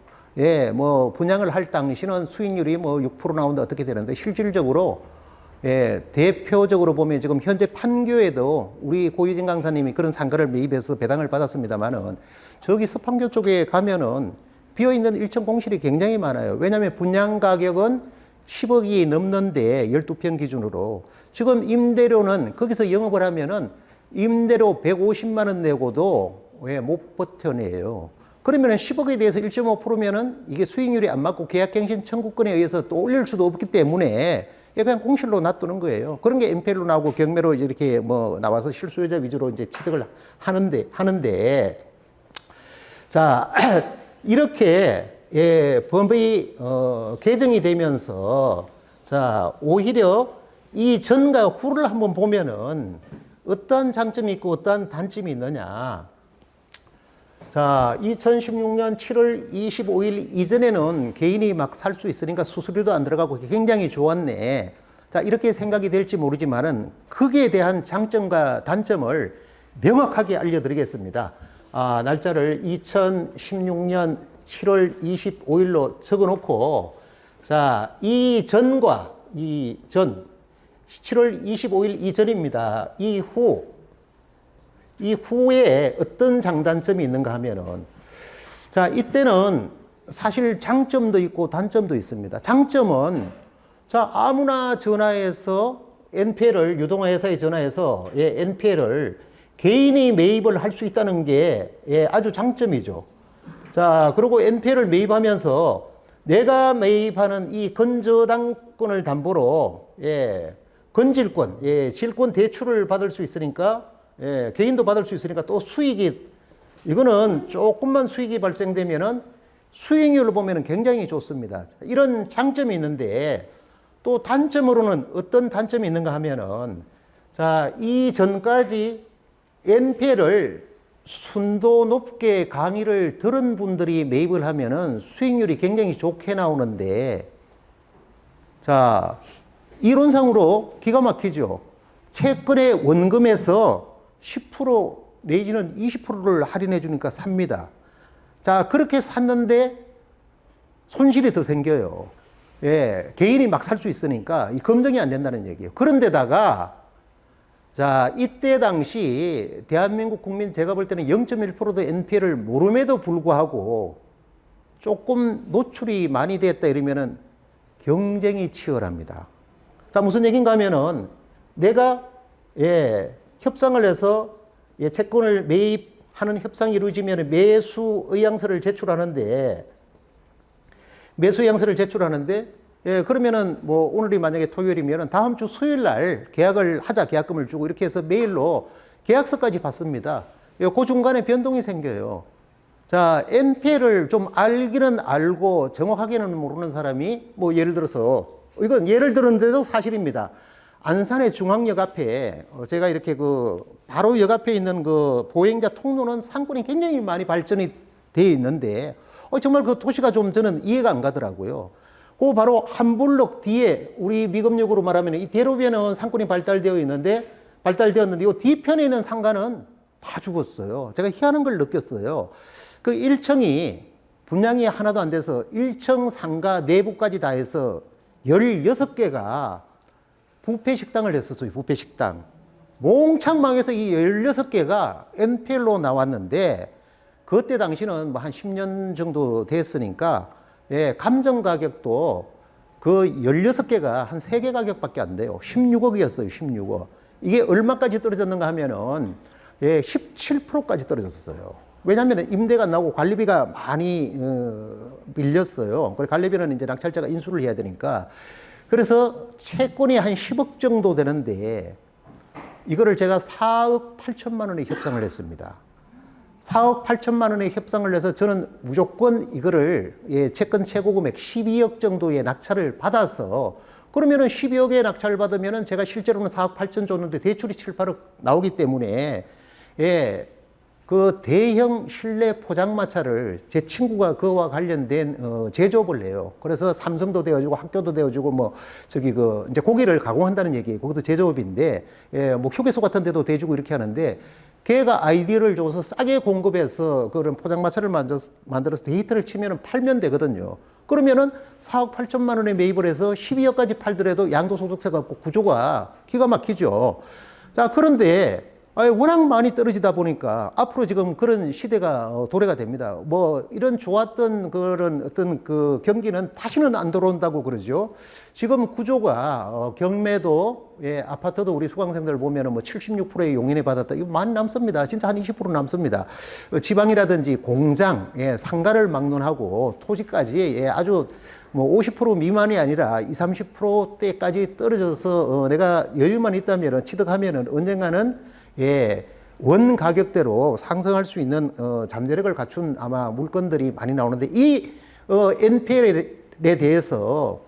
뭐 분양을 할 당시는 수익률이 뭐 6% 나온다 어떻게 되는데 실질적으로 대표적으로 보면 지금 현재 판교에도 우리 고유진 강사님이 그런 상가를 매입해서 배당을 받았습니다만은 저기 서판교 쪽에 가면은 비어있는 1층 공실이 굉장히 많아요. 왜냐하면 분양 가격은 10억이 넘는데 12평 기준으로 지금 임대료는 거기서 영업을 하면은 임대료 150만 원 내고도 못 버텨내요. 그러면은 10억에 대해서 1.5%면은 이게 수익률이 안 맞고 계약갱신 청구권에 의해서 또 올릴 수도 없기 때문에 그냥 공실로 놔두는 거예요. 그런 게 NPL로 나오고 경매로 이렇게 뭐 나와서 실수요자 위주로 이제 취득을 하는데 자, 이렇게 법이 개정이 되면서 자, 오히려 이 전과 후를 한번 보면은 어떠한 장점이 있고 어떠한 단점이 있느냐. 자, 2016년 7월 25일 이전에는 개인이 막 살 수 있으니까 수수료도 안 들어가고 굉장히 좋았네. 자, 이렇게 생각이 될지 모르지만은 거기에 대한 장점과 단점을 명확하게 알려드리겠습니다. 날짜를 2016년 7월 25일로 적어 놓고, 자, 이 전과 이 전, 7월 25일 이전입니다. 이후에 어떤 장단점이 있는가 하면은, 자, 이때는 사실 장점도 있고 단점도 있습니다. 장점은, 자, 아무나 전화해서 NPL을, 유동화회사에 전화해서, NPL을 개인이 매입을 할 수 있다는 게, 아주 장점이죠. 자, 그리고 NPL을 매입하면서 내가 매입하는 이 건저당권을 담보로, 건질권, 질권 대출을 받을 수 있으니까, 개인도 받을 수 있으니까 또 수익이, 이거는 조금만 수익이 발생되면은 수익률을 보면은 굉장히 좋습니다. 이런 장점이 있는데, 또 단점으로는 어떤 단점이 있는가 하면은, 자, 이전까지 NPL을 순도 높게 강의를 들은 분들이 매입을 하면은 수익률이 굉장히 좋게 나오는데, 자, 이론상으로 기가 막히죠. 채권의 원금에서 10% 내지는 20%를 할인해 주니까 삽니다. 자, 그렇게 샀는데 손실이 더 생겨요. 개인이 막 살 수 있으니까 이 검증이 안 된다는 얘기예요. 그런데다가, 자, 이때 당시 대한민국 국민, 제가 볼 때는 0.1%도 NPL을 모름에도 불구하고 조금 노출이 많이 됐다 이러면은 경쟁이 치열합니다. 자, 무슨 얘기인가 하면은 내가, 협상을 해서, 채권을 매입하는 협상이 이루어지면 매수 의향서를 제출하는데, 그러면은 뭐 오늘이 만약에 토요일이면은 다음 주 수요일 날 계약을 하자, 계약금을 주고 이렇게 해서 메일로 계약서까지 받습니다. 그 중간에 변동이 생겨요. 자, NPL을 좀 알기는 알고 정확하게는 모르는 사람이, 뭐 예를 들어서, 이건 예를 들었는데도 사실입니다. 안산의 중앙역 앞에, 제가 이렇게 바로 역 앞에 있는 보행자 통로는 상권이 굉장히 많이 발전이 되어 있는데, 정말 그 도시가 좀 저는 이해가 안 가더라고요. 그 바로 한 블록 뒤에, 우리 미금역으로 말하면 이 대로변은 상권이 발달되었는데 이 뒤편에 있는 상가는 다 죽었어요. 제가 희한한 걸 느꼈어요. 그 1층이 분양이 하나도 안 돼서 1층 상가 내부까지 다 해서 16개가 뷔페 식당을 했었어요. 뷔페 식당. 몽창 망해서 이 16개가 NPL로 나왔는데, 그때 당시는 뭐 한 10년 정도 됐으니까, 감정 가격도 그 16개가 한 3개 가격밖에 안 돼요. 16억이었어요. 16억. 이게 얼마까지 떨어졌는가 하면은, 17%까지 떨어졌어요. 왜냐하면 임대가 나오고 관리비가 많이 밀렸어요. 그리고 관리비는 이제 낙찰자가 인수를 해야 되니까. 그래서 채권이 한 10억 정도 되는데, 이거를 제가 4억 8천만 원에 협상을 했습니다. 4억 8천만 원에 협상을 해서 저는 무조건 이거를, 채권 최고 금액 12억 정도의 낙찰을 받아서, 그러면은 12억의 낙찰을 받으면은 제가 실제로는 4억 8천 줬는데 대출이 7, 8억 나오기 때문에, 그 대형 실내 포장마차를 제 친구가 그와 관련된 제조업을 해요. 그래서 삼성도 되어주고 학교도 되어주고 뭐 이제 고기를 가공한다는 얘기예요. 그것도 제조업인데, 뭐 휴게소 같은 데도 대주고 이렇게 하는데, 걔가 아이디어를 줘서 싸게 공급해서 그런 포장마차를 만들어서 데이터를 치면은 팔면 되거든요. 그러면은 4억 8천만 원에 매입을 해서 12억까지 팔더라도 양도소득세가 없고 구조가 기가 막히죠. 자, 그런데 워낙 많이 떨어지다 보니까 앞으로 지금 그런 시대가 도래가 됩니다. 뭐 이런 좋았던 그런 어떤 그 경기는 다시는 안 들어온다고 그러죠. 지금 구조가 경매도, 아파트도 우리 수강생들 보면은 뭐 76%의 용인에 받았다. 이거 많이 남습니다. 진짜 한 20% 남습니다. 지방이라든지 공장, 상가를 막론하고 토지까지, 아주 뭐 50% 미만이 아니라 20, 30%대까지 떨어져서 내가 여유만 있다면 취득하면은 언젠가는, 원 가격대로 상승할 수 있는 잠재력을 갖춘 아마 물건들이 많이 나오는데, 이 NPL에 대해서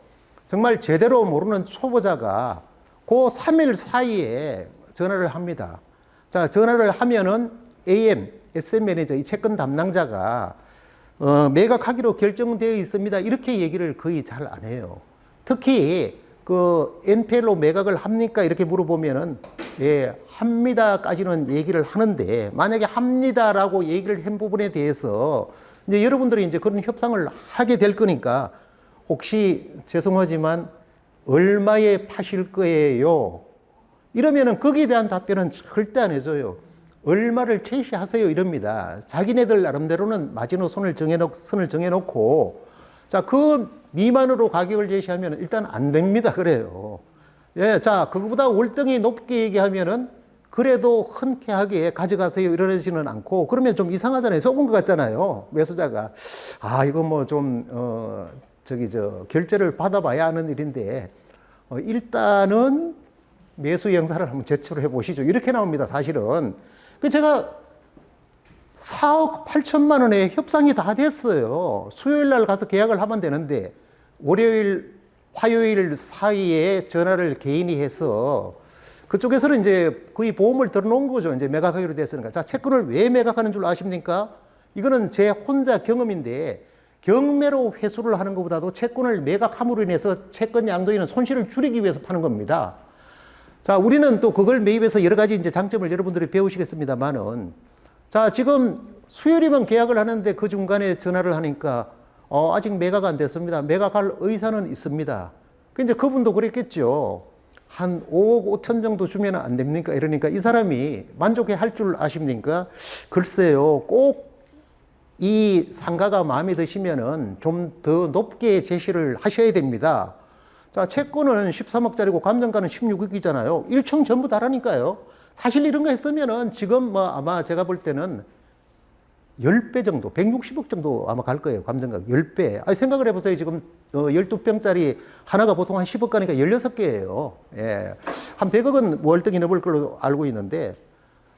정말 제대로 모르는 초보자가 그 3일 사이에 전화를 합니다. 자, 전화를 하면은 AM, SM 매니저, 이 채권 담당자가 매각하기로 결정되어 있습니다. 이렇게 얘기를 거의 잘 안 해요. 특히 그 NPL로 매각을 합니까? 이렇게 물어보면은 예, 합니다까지는 얘기를 하는데 만약에 합니다라고 얘기를 한 부분에 대해서 이제 여러분들이 이제 그런 협상을 하게 될 거니까 혹시 죄송하지만 얼마에 파실 거예요? 이러면은 거기에 대한 답변은 절대 안 해줘요. 얼마를 제시하세요 이럽니다. 자기네들 나름대로는 마지노선을 정해놓고 자, 그 미만으로 가격을 제시하면 일단 안 됩니다. 그래요. 예, 자, 그거보다 월등히 높게 얘기하면은 그래도 흔쾌하게 가져가세요 이러지는 않고 그러면 좀 이상하잖아요. 속은 것 같잖아요. 매수자가. 아, 이거 뭐 좀, 결제를 받아봐야 하는 일인데, 일단은 매수 영사를 한번 제출해 보시죠. 이렇게 나옵니다. 사실은. 그 제가 4억 8천만 원에 협상이 다 됐어요. 수요일 날 가서 계약을 하면 되는데 월요일, 화요일 사이에 전화를 개인이 해서 그쪽에서는 이제 거의 보험을 들어놓은 거죠. 이제 매각하기로 됐으니까. 자, 채권을 왜 매각하는 줄 아십니까? 이거는 제 혼자 경험인데 경매로 회수를 하는 것보다도 채권을 매각함으로 인해서 채권 양도인은 손실을 줄이기 위해서 파는 겁니다. 자, 우리는 또 그걸 매입해서 여러 가지 이제 장점을 여러분들이 배우시겠습니다만은 자, 지금 수요일이면 계약을 하는데 그 중간에 전화를 하니까 아직 매각 안 됐습니다. 매각할 의사는 있습니다. 그 이제 그분도 그랬겠죠. 한 5억 5천 정도 주면 안 됩니까? 이러니까 이 사람이 만족해 할 줄 아십니까? 글쎄요, 꼭 이 상가가 마음에 드시면은 좀 더 높게 제시를 하셔야 됩니다. 자, 채권은 13억짜리고 감정가는 16억이잖아요. 1층 전부 다라니까요. 사실 이런 거 했으면은 지금 뭐 아마 제가 볼 때는 10배 정도, 160억 정도 아마 갈 거예요. 감정가 10배. 아니, 생각을 해보세요. 지금 12평짜리 하나가 보통 한 10억 가니까 16개예요. 예. 한 100억은 월등히 넘을 걸로 알고 있는데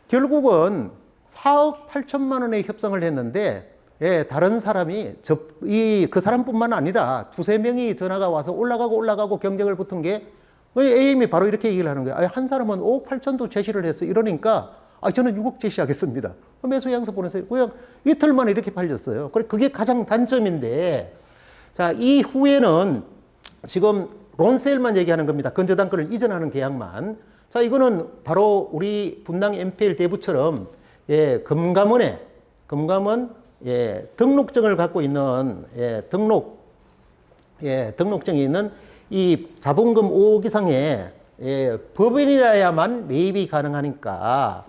결국은 4억 8천만 원의 협상을 했는데 예, 다른 사람이 그 사람뿐만 아니라 두세 명이 전화가 와서 올라가고 경쟁을 붙은 게 AM이 바로 이렇게 얘기를 하는 거예요. 한 사람은 5억 8천도 제시를 했어. 이러니까 저는 6억 제시하겠습니다. 매수 양서 보내세요. 그냥 이틀 만에 이렇게 팔렸어요. 그게 가장 단점인데 자, 이후에는 지금 론세일만 얘기하는 겁니다. 건저당권을 이전하는 계약만. 자, 이거는 바로 우리 분당 NPL 대부처럼 예, 금감원 예, 등록증을 갖고 있는 등록증이 있는 이 자본금 5억 이상의 법인이라야만 매입이 가능하니까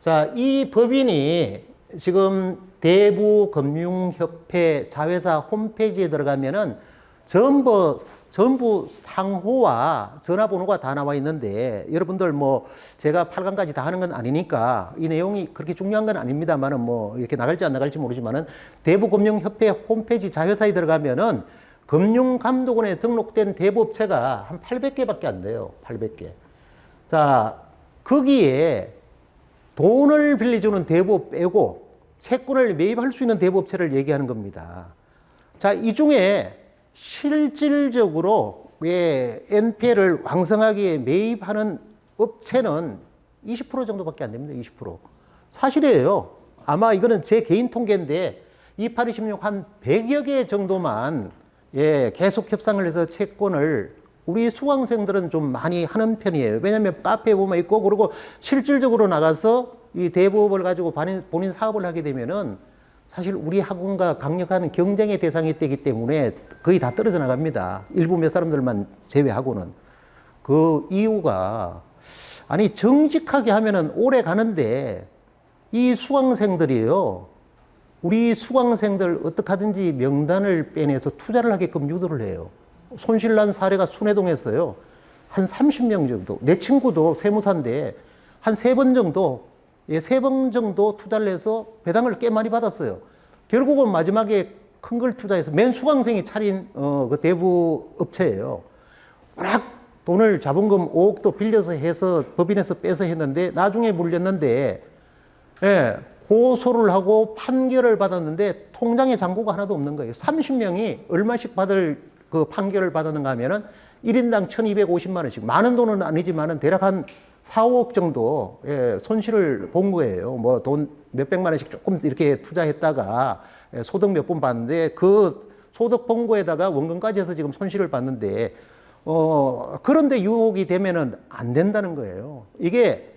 자, 이 법인이 지금 대부금융협회 자회사 홈페이지에 들어가면은 전부 상호와 전화번호가 다 나와 있는데 여러분들 뭐 제가 8강까지 다 하는 건 아니니까 이 내용이 그렇게 중요한 건 아닙니다만은 뭐 이렇게 나갈지 안 나갈지 모르지만은 대부금융협회 홈페이지 자회사에 들어가면은 금융감독원에 등록된 대부업체가 한 800개밖에 안 돼요. 800개. 자, 거기에 돈을 빌려주는 대부업 빼고 채권을 매입할 수 있는 대부업체를 얘기하는 겁니다. 자, 이 중에 실질적으로 NPL을 왕성하게 매입하는 업체는 20% 정도밖에 안 됩니다. 20%. 사실이에요. 아마 이거는 제 개인 통계인데 2826 한 100여 개 정도만 계속 협상을 해서 채권을 우리 수강생들은 좀 많이 하는 편이에요. 왜냐하면 카페에 보면 있고 그리고 실질적으로 나가서 이 대부업을 가지고 본인 사업을 하게 되면은 사실 우리 학원과 강력한 경쟁의 대상이 되기 때문에 거의 다 떨어져 나갑니다. 일부 몇 사람들만 제외하고는. 그 이유가 아니 정직하게 하면은 오래 가는데 이 수강생들이요. 우리 수강생들 어떻게 하든지 명단을 빼내서 투자를 하게끔 유도를 해요. 손실난 사례가 순회동했어요. 한 30명 정도. 내 친구도 세무사인데 한 3번 정도 3번 정도 투자를 해서 배당을 꽤 많이 받았어요. 결국은 마지막에 큰 걸 투자해서 맨 수강생이 차린 그 대부 업체예요. 워낙 돈을 자본금 5억도 빌려서 해서 법인에서 빼서 했는데 나중에 물렸는데 고소를 하고 판결을 받았는데 통장에 잔고가 하나도 없는 거예요. 30명이 얼마씩 받을 그 판결을 받았는가 하면은 1인당 1,250만 원씩. 많은 돈은 아니지만은 대략 한 4, 5억 정도 손실을 본 거예요. 뭐 돈 몇백만 원씩 조금 이렇게 투자했다가 소득 몇 번 봤는데 그 소득 본 거에다가 원금까지 해서 지금 손실을 봤는데 그런데 유혹이 되면은 안 된다는 거예요. 이게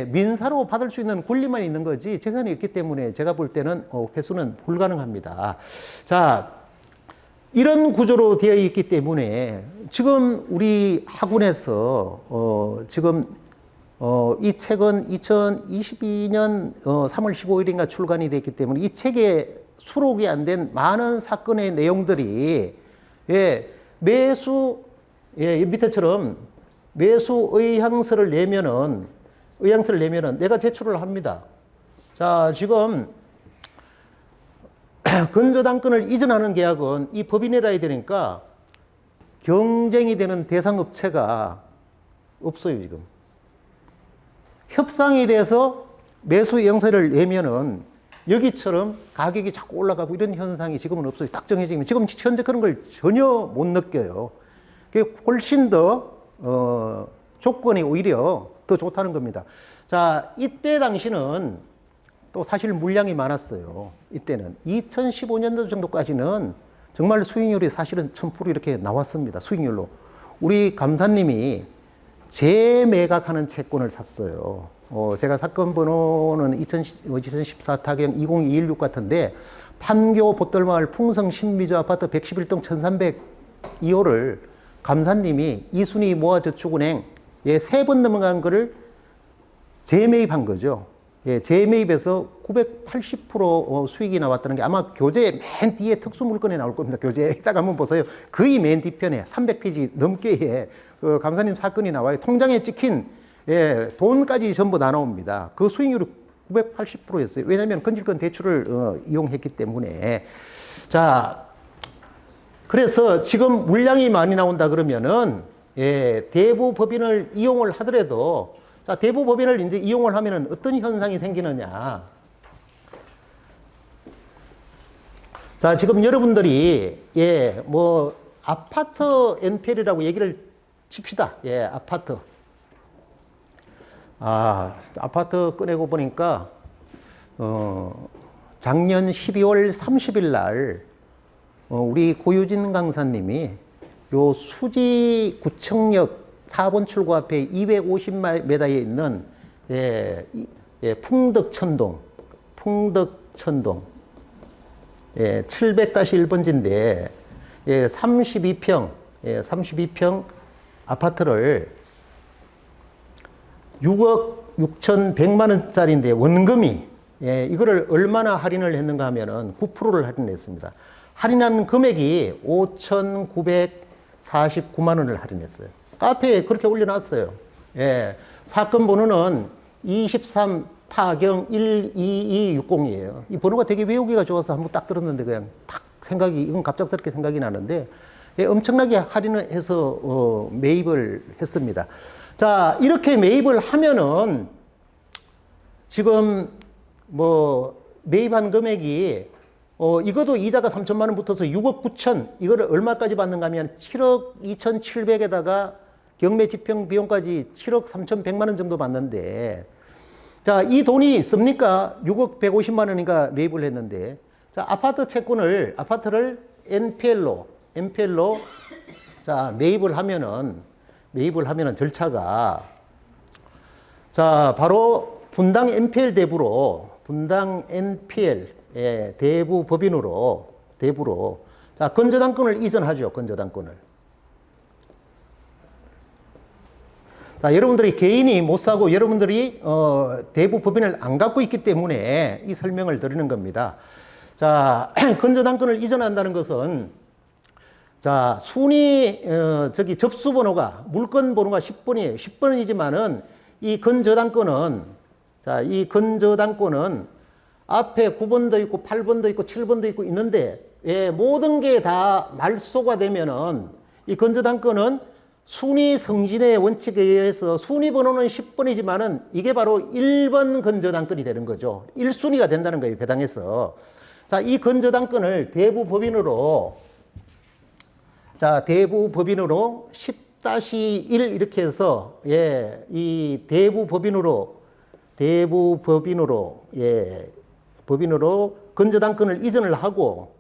민사로 받을 수 있는 권리만 있는 거지 재산이 있기 때문에 제가 볼 때는 회수는 불가능합니다. 자, 이런 구조로 되어 있기 때문에 지금 우리 학원에서 지금 이 책은 2022년 3월 15일인가 출간이 됐기 때문에 이 책에 수록이 안 된 많은 사건의 내용들이 매수 밑에처럼 매수 의향서를 내면은 내가 제출을 합니다. 자, 지금 건저당권을 이전하는 계약은 이 법인이라 해야 되니까 경쟁이 되는 대상 업체가 없어요, 지금. 협상이 돼서 매수 의향서를 내면은 여기처럼 가격이 자꾸 올라가고 이런 현상이 지금은 없어요. 딱 정해지면. 지금 현재 그런 걸 전혀 못 느껴요. 그게 훨씬 더, 조건이 오히려 더 좋다는 겁니다. 자, 이때 당시는 또 사실 물량이 많았어요. 이때는. 2015년도 정도까지는 정말 수익률이 사실은 1000% 이렇게 나왔습니다. 수익률로. 우리 감사님이 재매각하는 채권을 샀어요. 제가 사건 번호는 2014 타경 20216 같은데 판교 보떨마을 풍성 신미주 아파트 111동 1302호를 감사님이 이순희 모아저축은행에 3번 넘어간 거를 재매입한 거죠. 재매입해서 980% 수익이 나왔다는 게 아마 교재 맨 뒤에 특수 물건에 나올 겁니다. 교재에다가 한번 보세요. 거의 맨 뒤편에 300페이지 넘게 그 감사님 사건이 나와요. 통장에 찍힌 돈까지 전부 다 나옵니다. 그 수익률이 980%였어요. 왜냐하면 건질권 대출을 이용했기 때문에. 자, 그래서 지금 물량이 많이 나온다 그러면은 대부 법인을 이용을 하더라도 자, 대부 법인을 이제 이용을 하면은 어떤 현상이 생기느냐. 자, 지금 여러분들이 뭐 아파트 NPL이라고 얘기를 칩시다. 아파트. 아파트 꺼내고 보니까 작년 12월 30일 날 우리 고유진 강사님이 요 수지구청역 4번 출구 앞에 250m에 있는 풍덕천동 700-1번지인데 32평 아파트를 6억 6,100만 원짜리인데 원금이 이거를 얼마나 할인을 했는가 하면은 9%를 할인했습니다. 할인한 금액이 5,949만 원을 할인했어요. 카페에 그렇게 올려놨어요. 사건 번호는 23 타경 12260이에요. 이 번호가 되게 외우기가 좋아서 한번 딱 들었는데 그냥 탁 이건 갑작스럽게 생각이 나는데 엄청나게 할인을 해서 매입을 했습니다. 자, 이렇게 매입을 하면은 지금 뭐 매입한 금액이 이것도 이자가 3천만 원 붙어서 6억 9천, 이거를 얼마까지 받는가 하면 7억 2,700에다가 경매 집행 비용까지 7억 3,100만 원 정도 받는데, 자, 이 돈이 있습니까? 6억 150만 원인가 매입을 했는데, 자, 아파트를 NPL로 자, 매입을 하면은 절차가, 자, 바로 분당 NPL 대부로, 대부 법인으로, 자, 건저당권을 이전하죠, 건저당권을. 자, 여러분들이 개인이 못 사고 여러분들이 대부 법인을 안 갖고 있기 때문에 이 설명을 드리는 겁니다. 자, 건저당권을 이전한다는 것은, 자, 순위, 접수번호가, 물건번호가 10번이에요. 10번이지만은 이 건저당권은, 자, 이 건저당권은 앞에 9번도 있고 8번도 있고 7번도 있고 있는데, 모든 게 다 말소가 되면은 이 건저당권은 순위 승진의 원칙에 의해서 순위 번호는 10번이지만은 이게 바로 1번 건저당권이 되는 거죠. 1순위가 된다는 거예요, 배당에서. 자, 이 건저당권을 대부 법인으로 10-1 이렇게 해서 예, 이 법인으로 건저당권을 이전을 하고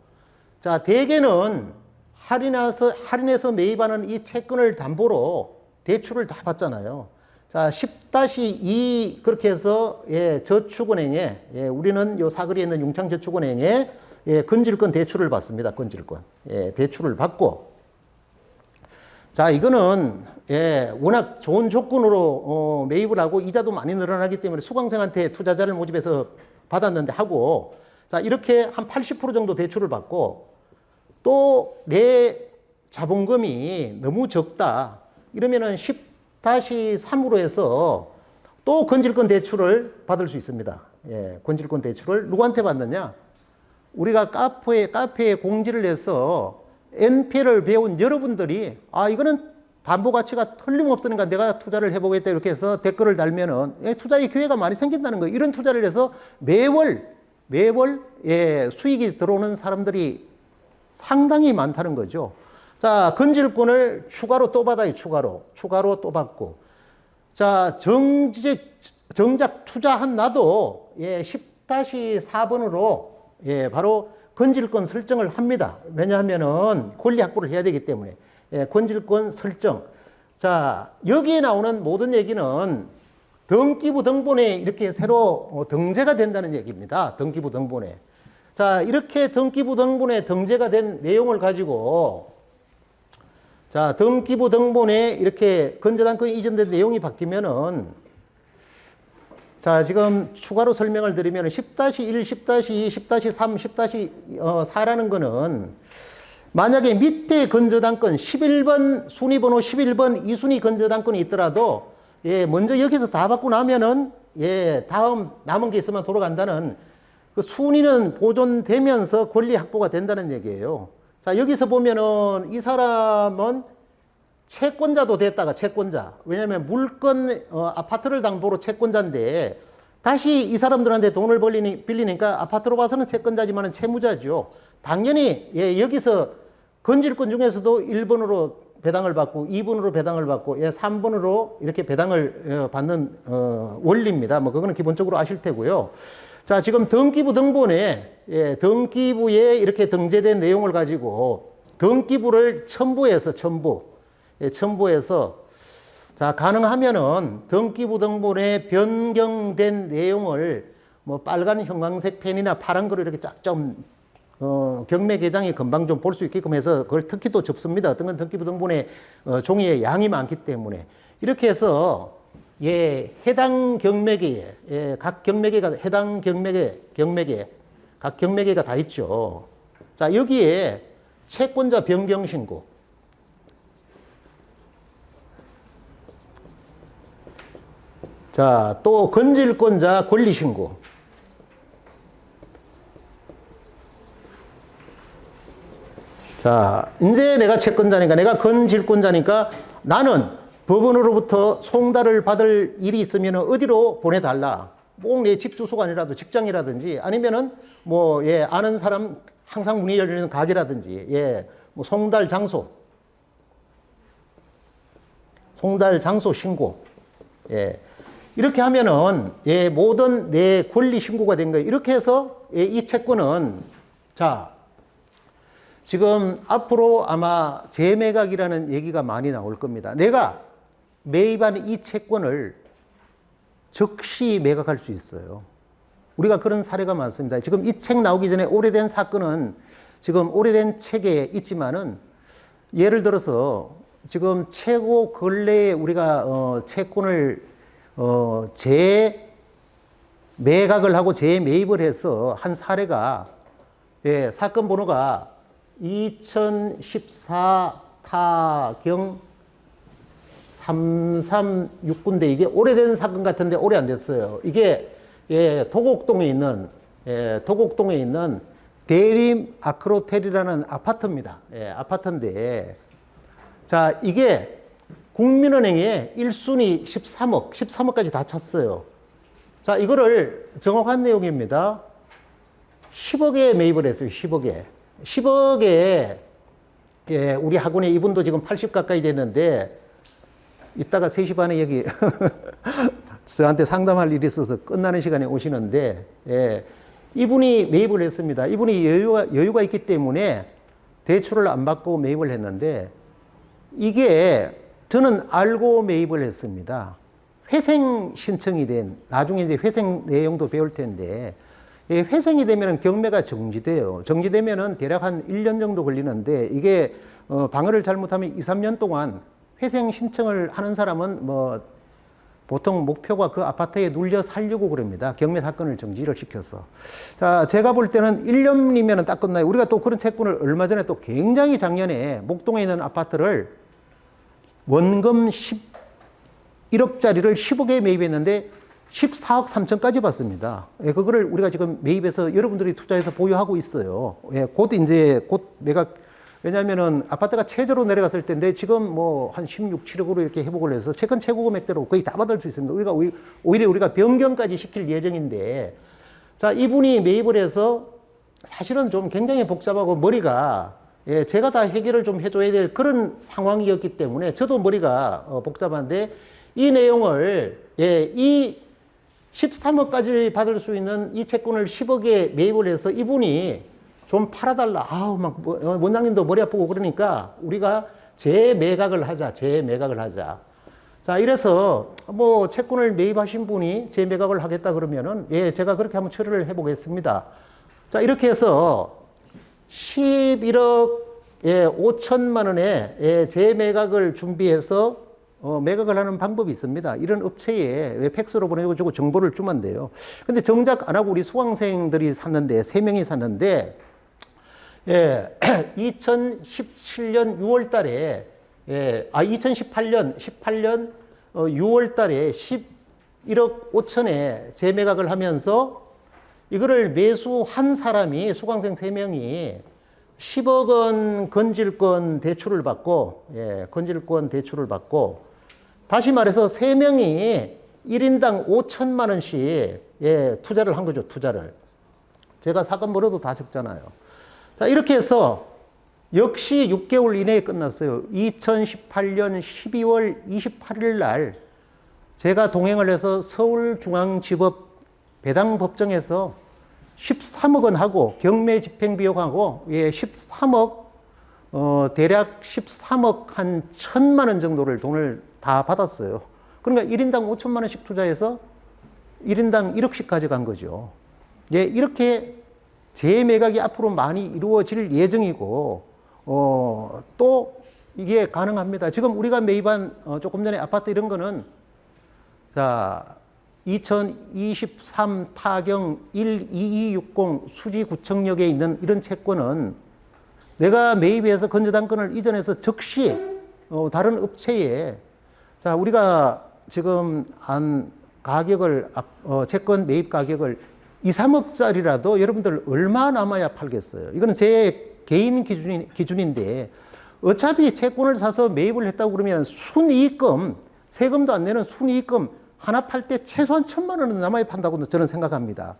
자, 대개는 할인해서 매입하는 이 채권을 담보로 대출을 다 받잖아요. 자, 10-2 그렇게 해서 예, 저축은행에 예, 우리는 요 사거리에 있는 융창저축은행에 예, 건질권 대출을 받습니다. 건질권. 예, 대출을 받고 자, 이거는 예, 워낙 좋은 조건으로 매입을 하고 이자도 많이 늘어나기 때문에 수강생한테 투자자를 모집해서 받았는데 하고 자, 이렇게 한 80% 정도 대출을 받고 또 내 자본금이 너무 적다. 이러면은 10-3으로 해서 또 건질권 대출을 받을 수 있습니다. 예, 건질권 대출을 누구한테 받느냐? 우리가 카페에 공지를 해서 NPL을 배운 여러분들이 아 이거는 담보 가치가 틀림없으니까 내가 투자를 해보겠다 이렇게 해서 댓글을 달면은 예, 투자의 기회가 많이 생긴다는 거예요. 이런 투자를 해서 매월 예, 수익이 들어오는 사람들이 상당히 많다는 거죠. 자, 건질권을 추가로 또 받아요. 추가로 또 받고 자, 정작 투자한 나도 예, 10-4번으로 예, 바로 건질권 설정을 합니다. 왜냐하면은 권리 확보를 해야 되기 때문에. 예, 건질권 설정. 자, 여기에 나오는 모든 얘기는 등기부 등본에 이렇게 새로 등재가 된다는 얘기입니다. 등기부 등본에. 자, 이렇게 등기부 등본에 등재가 된 내용을 가지고 자, 등기부 등본에 이렇게 건저당권이 이전된 내용이 바뀌면은 자, 지금 추가로 설명을 드리면 10-1, 10-2, 10-3, 10-4라는 거는 만약에 밑에 건저당권 11번 순위번호 11번 이순위 건저당권이 있더라도 예, 먼저 여기서 다 받고 나면은 예, 다음 남은 게 있으면 돌아간다는 그 순위는 보존되면서 권리 확보가 된다는 얘기예요. 자, 여기서 보면은 이 사람은 채권자도 됐다가 채권자. 왜냐하면 물건, 아파트를 담보로 채권자인데 다시 이 사람들한테 돈을 빌리니까 아파트로 봐서는 채권자지만은 채무자죠. 당연히 예, 여기서 건질권 중에서도 1번으로 배당을 받고 2번으로 배당을 받고 예, 3번으로 이렇게 배당을 받는 원리입니다. 뭐 그거는 기본적으로 아실 테고요. 자, 지금 등기부 등본에 예, 등기부에 이렇게 등재된 내용을 가지고 등기부를 첨부해서 자, 가능하면은 등기부 등본에 변경된 내용을 뭐 빨간 형광색 펜이나 파란 거로 이렇게 쫙 좀 경매 계장이 금방 좀 볼 수 있게끔 해서 그걸 특히 또 접습니다. 어떤 건 등기부 등본에 종이의 양이 많기 때문에 이렇게 해서 예, 해당 경매계에 예, 각 경매계가 해당 각 경매계가 다 있죠. 자, 여기에 채권자 변경 신고 자, 또 건질권자 권리 신고 자, 이제 내가 채권자니까 내가 건질권자니까 나는 법원으로부터 송달을 받을 일이 있으면 어디로 보내달라. 꼭 내 집 주소가 아니라도 직장이라든지 아니면은 뭐, 예, 아는 사람 항상 문이 열리는 가게라든지, 예, 뭐 송달 장소 신고, 예. 이렇게 하면은, 예, 모든 내 권리 신고가 된 거예요. 이렇게 해서, 예, 이 채권은, 자, 지금 앞으로 아마 재매각이라는 얘기가 많이 나올 겁니다. 내가 매입한 이 채권을 즉시 매각할 수 있어요. 우리가 그런 사례가 많습니다. 지금 이 책 나오기 전에 오래된 사건은 지금 오래된 책에 있지만은 예를 들어서 지금 최고 근래에 우리가 채권을 재매각을 하고 재매입을 해서 한 사례가 예, 사건 번호가 2014 타경 336군데 이게 오래된 사건 같은데 오래 안 됐어요. 이게 예, 도곡동에 있는 대림 아크로텔이라는 아파트입니다. 예, 아파트인데 자, 이게 국민은행에 1순위 13억까지 다 찼어요. 자, 이거를 정확한 내용입니다. 10억에 매입을 했어요. 10억에 예, 우리 학원에 이분도 지금 80 가까이 됐는데 이따가 3시 반에 여기 저한테 상담할 일이 있어서 끝나는 시간에 오시는데, 예, 이분이 매입을 했습니다. 이분이 여유가 있기 때문에 대출을 안 받고 매입을 했는데, 이게 저는 알고 매입을 했습니다. 회생 신청이 된, 나중에 이제 회생 내용도 배울 텐데, 회생이 되면 경매가 정지돼요. 정지되면은 대략 한 1년 정도 걸리는데, 이게 방어를 잘못하면 2, 3년 동안 회생 신청을 하는 사람은 뭐 보통 목표가 그 아파트에 눌려 살려고 그럽니다. 경매 사건을 정지를 시켜서. 자, 제가 볼 때는 1년이면 딱 끝나요. 우리가 또 그런 채권을 얼마 전에 또 굉장히 작년에 목동에 있는 아파트를 원금 11억짜리를 10억에 매입했는데 14억 3천까지 받습니다. 예, 그거를 우리가 지금 매입해서 여러분들이 투자해서 보유하고 있어요. 예, 곧 매각, 왜냐면은 아파트가 최저로 내려갔을 텐데 지금 뭐 한 16, 7억으로 이렇게 회복을 해서 최근 최고 금액대로 거의 다 받을 수 있습니다. 오히려 우리가 변경까지 시킬 예정인데, 자, 이분이 매입을 해서 사실은 좀 굉장히 복잡하고 머리가, 예, 제가 다 해결을 좀 해줘야 될 그런 상황이었기 때문에 저도 머리가 복잡한데, 이 내용을, 예, 이 13억까지 받을 수 있는 이 채권을 10억에 매입을 해서 이분이 좀 팔아달라. 아우, 원장님도 머리 아프고 그러니까 우리가 재매각을 하자. 자, 이래서 뭐 채권을 매입하신 분이 재매각을 하겠다 그러면은, 예, 제가 그렇게 한번 처리를 해보겠습니다. 자, 이렇게 해서 11억, 예, 5천만 원에, 예, 재매각을 준비해서 매각을 하는 방법이 있습니다. 이런 업체에 팩스로 보내주고 정보를 주면 돼요. 근데 정작 안 하고 우리 수강생들이 샀는데, 3명이 샀는데, 예, 2017년 6월 달에, 예, 2018년 6월 달에 11억 5천에 재매각을 하면서 이거를 매수한 사람이, 수강생 3명이 10억 원 건질권 대출을 받고, 예, 건질권 대출을 받고, 다시 말해서 3명이 1인당 5천만 원씩, 예, 투자를 한 거죠, 투자를. 제가 사건 번호도 다 적잖아요. 자, 이렇게 해서 역시 6개월 이내에 끝났어요. 2018년 12월 28일 날 제가 동행을 해서 서울중앙지법 배당법정에서 13억 원 하고 경매 집행비용하고, 예, 13억, 대략 13억 한 1,000만 원 정도를 돈을 다 받았어요. 그러니까 1인당 5천만 원씩 투자해서 1인당 1억씩 가져간 거죠. 예, 이렇게 재매각이 앞으로 많이 이루어질 예정이고, 또 이게 가능합니다. 지금 우리가 매입한 조금 전에 아파트 이런 거는, 자, 2023 타경 12260 수지구청역에 있는 이런 채권은 내가 매입해서 건저당권을 이전해서 즉시 다른 업체에, 자, 우리가 지금 한 가격을, 채권 매입 가격을 2, 3억짜리라도 여러분들 얼마 남아야 팔겠어요? 이거는 제 개인 기준인데, 어차피 채권을 사서 매입을 했다고 그러면 순이익금, 세금도 안 내는 순이익금 하나 팔 때 최소한 1,000만 원은 남아야 판다고 저는 생각합니다.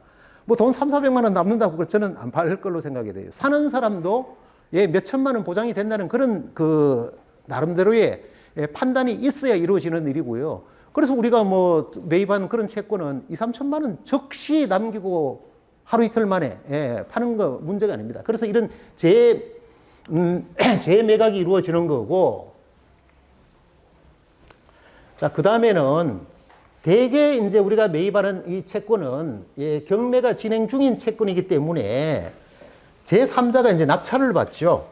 뭐 돈 3, 400만 원 남는다고 저는 안 팔 걸로 생각이 돼요. 사는 사람도, 예, 몇 천만 원 보장이 된다는 그런 그 나름대로의, 예, 판단이 있어야 이루어지는 일이고요. 그래서 우리가 뭐 매입한 그런 채권은 2, 3천만 원 즉시 남기고 하루 이틀 만에, 예, 파는 거 문제가 아닙니다. 그래서 이런 재매각이 이루어지는 거고, 자, 그 다음에는 대개 이제 우리가 매입하는 이 채권은, 예, 경매가 진행 중인 채권이기 때문에 제3자가 이제 낙찰을 받죠.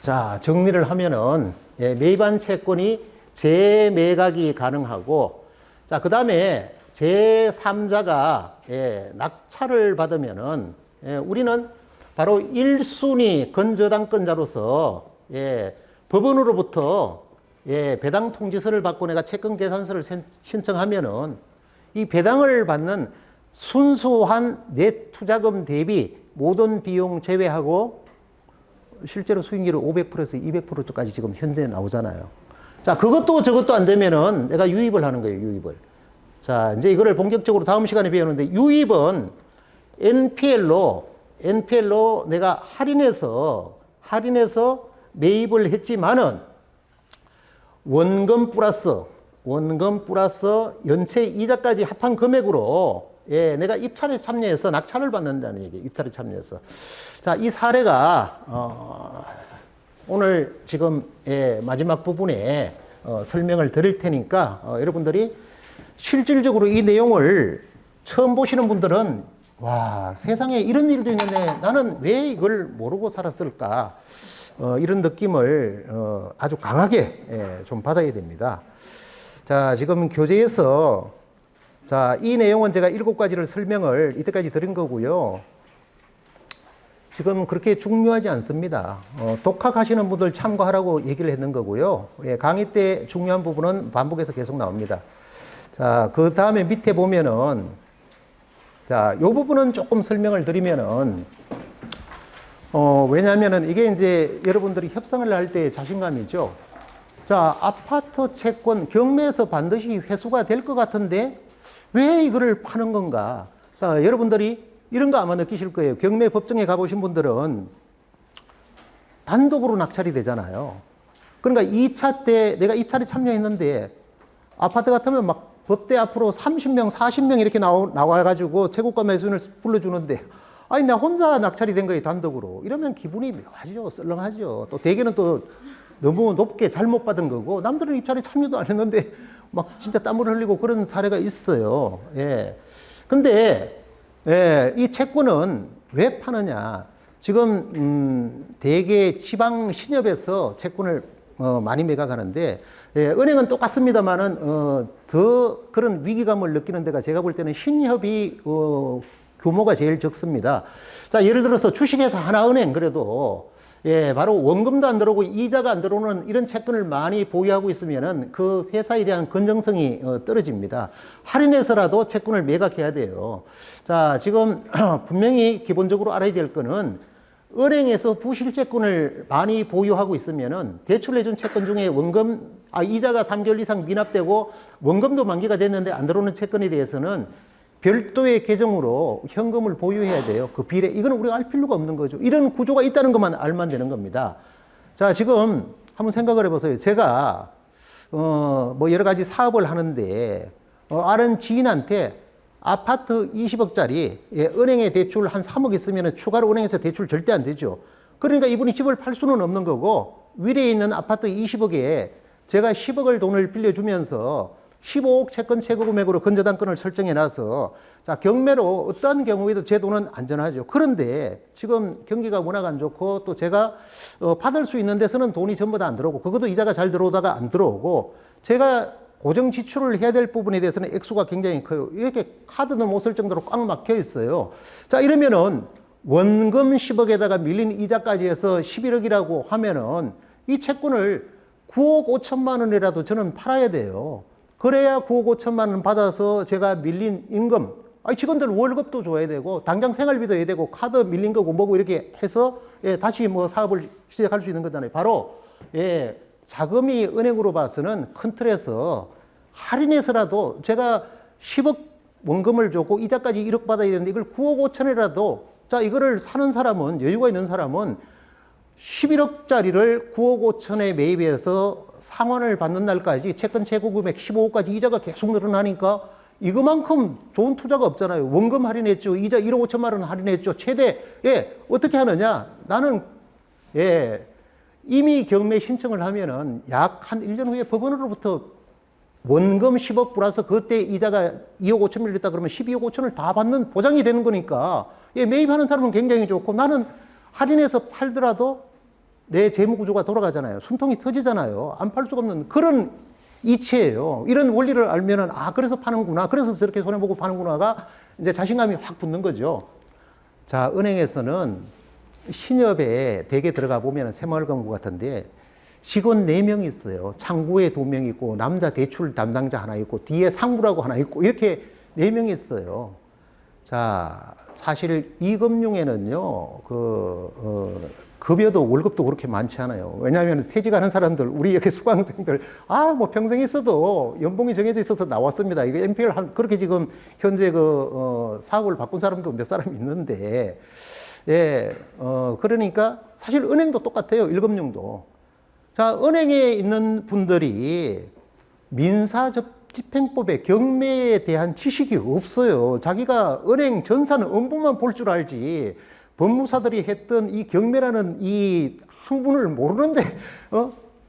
자, 정리를 하면은, 예, 매입한 채권이 재매각이 가능하고, 자, 그 다음에 제3자가, 예, 낙찰을 받으면은, 예, 우리는 바로 1순위 건저당권자로서, 예, 법원으로부터, 예, 배당 통지서를 받고 내가 채권 계산서를 신청하면은 이 배당을 받는 순수한 내 투자금 대비 모든 비용 제외하고 실제로 수익률은 500%에서 200%까지 지금 현재 나오잖아요. 자, 그것도 저것도 안 되면은 내가 유입을 하는 거예요, 유입을. 자, 이제 이거를 본격적으로 다음 시간에 배우는데, 유입은 NPL로 내가 할인해서 매입을 했지만은 원금 플러스 연체 이자까지 합한 금액으로 예, 내가 입찰에 참여해서 낙찰을 받는다는 얘기예요. 입찰에 참여해서. 자, 이 사례가 오늘 지금 예, 마지막 부분에 설명을 드릴 테니까 여러분들이 실질적으로 이 내용을 처음 보시는 분들은 와, 세상에 이런 일도 있는데 나는 왜 이걸 모르고 살았을까? 이런 느낌을 아주 강하게 예, 좀 받아야 됩니다. 자, 지금 교재에서 자, 이 내용은 제가 7가지를 설명을 이때까지 드린 거고요. 지금 그렇게 중요하지 않습니다. 독학하시는 분들 참고하라고 얘기를 했는 거고요. 예, 강의 때 중요한 부분은 반복해서 계속 나옵니다. 자, 그 다음에 밑에 보면은 자, 요 부분은 조금 설명을 드리면은 왜냐하면은 이게 이제 여러분들이 협상을 할 때 자신감이죠. 자, 아파트 채권 경매에서 반드시 회수가 될 것 같은데 왜 이거를 파는 건가? 자, 여러분들이 이런 거 아마 느끼실 거예요. 경매 법정에 가보신 분들은 단독으로 낙찰이 되잖아요. 그러니까 2차 때 내가 입찰에 참여했는데 아파트 같으면 막 법대 앞으로 30명, 40명 이렇게 나와가지고 최고가 매수인을 불러주는데 아니, 나 혼자 낙찰이 된 거예요, 단독으로. 이러면 기분이 묘하죠. 썰렁하죠. 또 대개는 또 너무 높게 잘못 받은 거고 남들은 입찰에 참여도 안 했는데 막 진짜 땀을 흘리고 그런 사례가 있어요. 예. 근데 예, 이 채권은 왜 파느냐? 지금 대개 지방 신협에서 채권을 많이 매각하는데 예, 은행은 똑같습니다만은 더 그런 위기감을 느끼는 데가 제가 볼 때는 신협이 규모가 제일 적습니다. 자, 예를 들어서 주식회사 하나은행 그래도 예, 바로 원금도 안 들어오고 이자가 안 들어오는 이런 채권을 많이 보유하고 있으면은 그 회사에 대한 건전성이 떨어집니다. 할인해서라도 채권을 매각해야 돼요. 자, 지금 분명히 기본적으로 알아야 될 거는 은행에서 부실채권을 많이 보유하고 있으면은 대출해준 채권 중에 이자가 3개월 이상 미납되고 원금도 만기가 됐는데 안 들어오는 채권에 대해서는 별도의 계정으로 현금을 보유해야 돼요. 그 비례. 이거는 우리가 알 필요가 없는 거죠. 이런 구조가 있다는 것만 알면 되는 겁니다. 자, 지금 한번 생각을 해보세요. 제가, 뭐 여러 가지 사업을 하는데, 아는 지인한테 아파트 20억짜리, 예, 은행에 대출 한 3억 있으면 추가로 은행에서 대출 절대 안 되죠. 그러니까 이분이 집을 팔 수는 없는 거고, 위례에 있는 아파트 20억에 제가 10억을 돈을 빌려주면서 15억 채권 최고 금액으로 건저당권을 설정해 놔서 자, 경매로 어떤 경우에도 제 돈은 안전하죠. 그런데 지금 경기가 워낙 안 좋고 또 제가 받을 수 있는 데서는 돈이 전부 다 안 들어오고 그것도 이자가 잘 들어오다가 안 들어오고 제가 고정 지출을 해야 될 부분에 대해서는 액수가 굉장히 커요. 이렇게 카드는 못 쓸 정도로 꽉 막혀 있어요. 자, 이러면은 원금 10억에다가 밀린 이자까지 해서 11억이라고 하면은 이 채권을 9억 5천만 원이라도 저는 팔아야 돼요. 그래야 9억 5천만 원 받아서 제가 밀린 임금, 직원들 월급도 줘야 되고, 당장 생활비도 해야 되고, 카드 밀린 거고 뭐고 이렇게 해서, 예, 다시 뭐 사업을 시작할 수 있는 거잖아요. 바로, 예, 자금이 은행으로 봐서는 큰 틀에서 할인해서라도 제가 10억 원금을 줬고, 이자까지 1억 받아야 되는데 이걸 9억 5천이라도, 자, 이거를 사는 사람은, 여유가 있는 사람은 11억짜리를 9억 5천에 매입해서 상환을 받는 날까지 채권 최고 금액 15억까지 이자가 계속 늘어나니까 이거만큼 좋은 투자가 없잖아요. 원금 할인했죠. 이자 1억 5천만 원 할인했죠. 최대. 예, 어떻게 하느냐? 나는 예, 이미 경매 신청을 하면은 약 한 1년 후에 법원으로부터 원금 10억 플러스 그때 이자가 2억 5천 밀렸다 그러면 12억 5천을 다 받는 보장이 되는 거니까 예, 매입하는 사람은 굉장히 좋고 나는 할인해서 팔더라도 내 재무 구조가 돌아가잖아요. 숨통이 터지잖아요. 안 팔 수가 없는 그런 이치예요. 이런 원리를 알면은 그래서 파는구나. 그래서 저렇게 손해보고 파는구나가 이제 자신감이 확 붙는 거죠. 자, 은행에서는 신협에 대개 들어가 보면은 새마을금고 같은데 직원 4명이 있어요. 창구에 2명 있고 남자 대출 담당자 하나 있고 뒤에 상무라고 하나 있고 이렇게 4명이 있어요. 자, 사실 이 금융에는요, 급여도 월급도 그렇게 많지 않아요. 왜냐하면 퇴직하는 사람들, 우리 여기 수강생들, 뭐 평생 있어도 연봉이 정해져 있어서 나왔습니다. 이거 MPL 그렇게 지금 현재 사고를 바꾼 사람도 몇 사람 있는데, 예, 그러니까 사실 은행도 똑같아요. 1금융도. 자, 은행에 있는 분들이 민사집행법의 경매에 대한 지식이 없어요. 자기가 은행 전산 업무만 볼 줄 알지 법무사들이 했던 이 경매라는 이 학문을 모르는데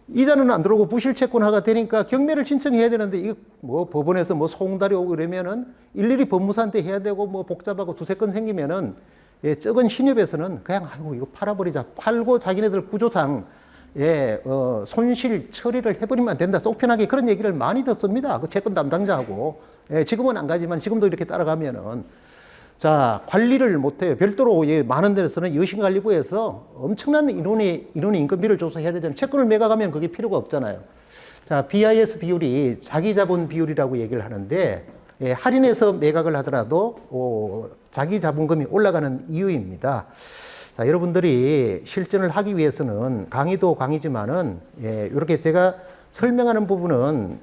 이자는 안 들어오고 부실채권화가 되니까 경매를 신청해야 되는데 이거 뭐 법원에서 뭐 소홍달이 오고 그러면은 일일이 법무사한테 해야 되고 뭐 복잡하고 두세 건 생기면은 예, 적은 신협에서는 그냥 아이고 이거 팔아버리자. 팔고 자기네들 구조상 예, 손실 처리를 해버리면 된다. 속 편하게 그런 얘기를 많이 듣습니다. 그 채권 담당자하고. 예, 지금은 안 가지만 지금도 이렇게 따라가면은. 자, 관리를 못해요. 별도로 예, 많은 데서는 여신관리부에서 엄청난 인원의 인건비를 조사해야 되잖아요. 채권을 매각하면 그게 필요가 없잖아요. 자, BIS 비율이 자기자본 비율이라고 얘기를 하는데, 예, 할인해서 매각을 하더라도 자기자본금이 올라가는 이유입니다. 자, 여러분들이 실전을 하기 위해서는 강의도 강의지만은 예, 이렇게 제가 설명하는 부분은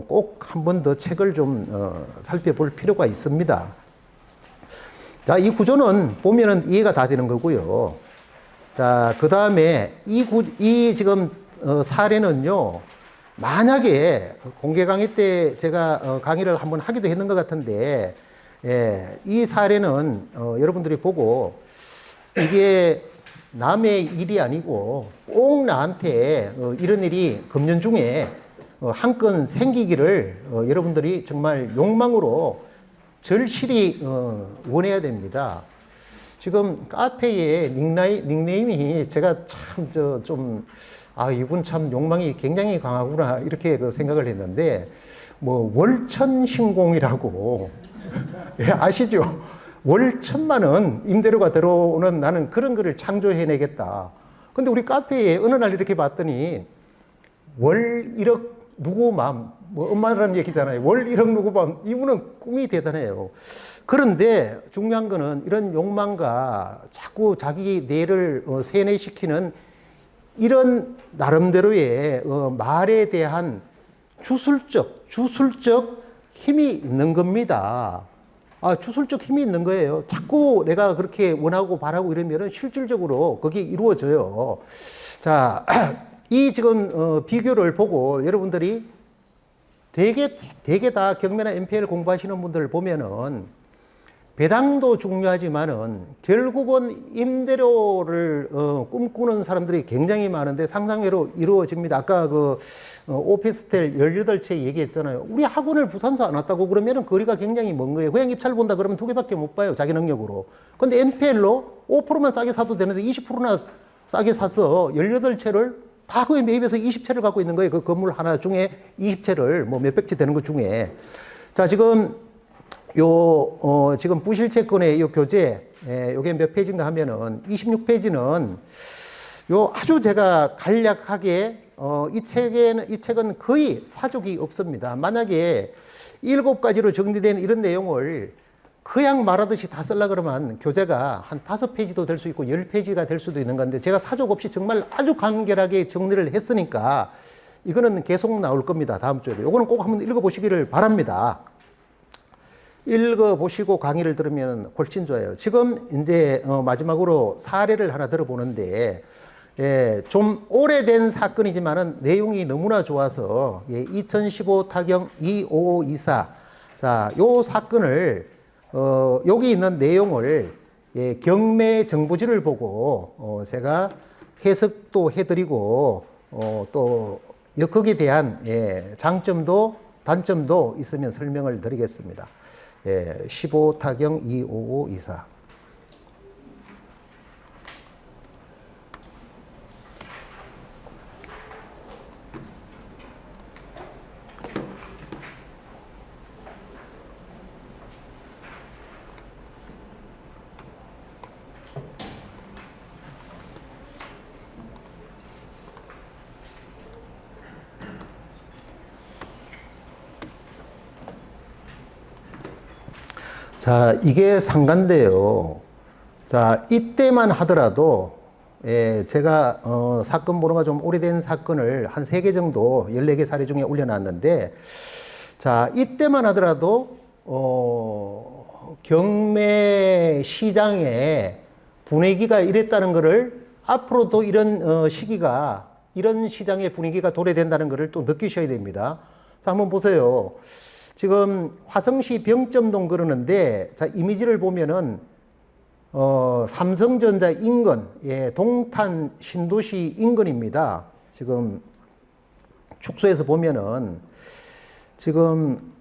꼭 한 번 더 책을 좀 살펴볼 필요가 있습니다. 자, 이 구조는 보면은 이해가 다 되는 거고요. 자, 그 다음에 이 지금 사례는요, 만약에 공개 강의 때 제가 강의를 한번 하기도 했는 것 같은데, 예, 이 사례는 여러분들이 보고 이게 남의 일이 아니고 꼭 나한테 이런 일이 금년 중에 한 건 생기기를 여러분들이 정말 욕망으로 절실히 원해야 됩니다. 지금 카페에 닉네임이 제가 참 이분 참 욕망이 굉장히 강하구나 이렇게 생각을 했는데 뭐 월천신공이라고 예, 아시죠? 월 1,000만 원 임대료가 들어오는 나는 그런 거를 창조해내겠다. 근데 우리 카페에 어느 날 이렇게 봤더니 월 1억 누구 맘, 뭐 엄마라는 얘기잖아요. 월 1억 누구 맘. 이분은 꿈이 대단해요. 그런데 중요한 거는 이런 욕망과 자꾸 자기 뇌를 세뇌시키는 이런 나름대로의 말에 대한 주술적 힘이 있는 겁니다. 주술적 힘이 있는 거예요. 자꾸 내가 그렇게 원하고 바라고 이러면은 실질적으로 그게 이루어져요. 자, 이 지금 비교를 보고 여러분들이 대개 다 경매나 MPL 공부하시는 분들 보면은 배당도 중요하지만은 결국은 임대료를 꿈꾸는 사람들이 굉장히 많은데 상상외로 이루어집니다. 아까 오피스텔 18채 얘기했잖아요. 우리 학원을 부산서 안 왔다고 그러면은 거리가 굉장히 먼 거예요. 그냥 입찰 본다 그러면 2개밖에 못 봐요. 자기 능력으로. 근데 NPL로 5%만 싸게 사도 되는데 20%나 싸게 사서 18채를 다 그에 매입해서 20채를 갖고 있는 거예요. 그 건물 하나 중에 20채를 뭐 몇백 채 되는 것 중에. 자, 지금 지금 부실채권의 요 교재, 요게 몇 페이지인가 하면은 26페이지는 아주 제가 간략하게 이 책은 거의 사족이 없습니다. 만약에 7가지로 정리된 이런 내용을 그냥 말하듯이 다 쓰려고 그러면 교재가 한 5페이지도 될 수 있고 10페이지가 될 수도 있는 건데 제가 사족 없이 정말 아주 간결하게 정리를 했으니까 이거는 계속 나올 겁니다. 다음 주에도. 요거는 꼭 한번 읽어보시기를 바랍니다. 읽어보시고 강의를 들으면 훨씬 좋아요. 지금 이제 마지막으로 사례를 하나 들어보는데 예, 좀 오래된 사건이지만은 내용이 너무나 좋아서 2015 타경 25524 자, 요 사건을 여기 있는 내용을 경매 정보지를 보고 제가 해석도 해드리고 또 거기에 대한 장점도 단점도 있으면 설명을 드리겠습니다. 15 타경 25524 자, 이게 상가인데요. 자, 이때만 하더라도, 제가, 사건 번호가 좀 오래된 사건을 한 3개 정도, 14개 사례 중에 올려놨는데, 자, 이때만 하더라도, 경매 시장에 분위기가 이랬다는 것을 앞으로도 이런 시기가, 이런 시장의 분위기가 도래된다는 것을 또 느끼셔야 됩니다. 자, 한번 보세요. 지금 화성시 병점동 그러는데, 자, 이미지를 보면은, 삼성전자 인근, 예, 동탄 신도시 인근입니다. 지금 축소해서 보면은, 지금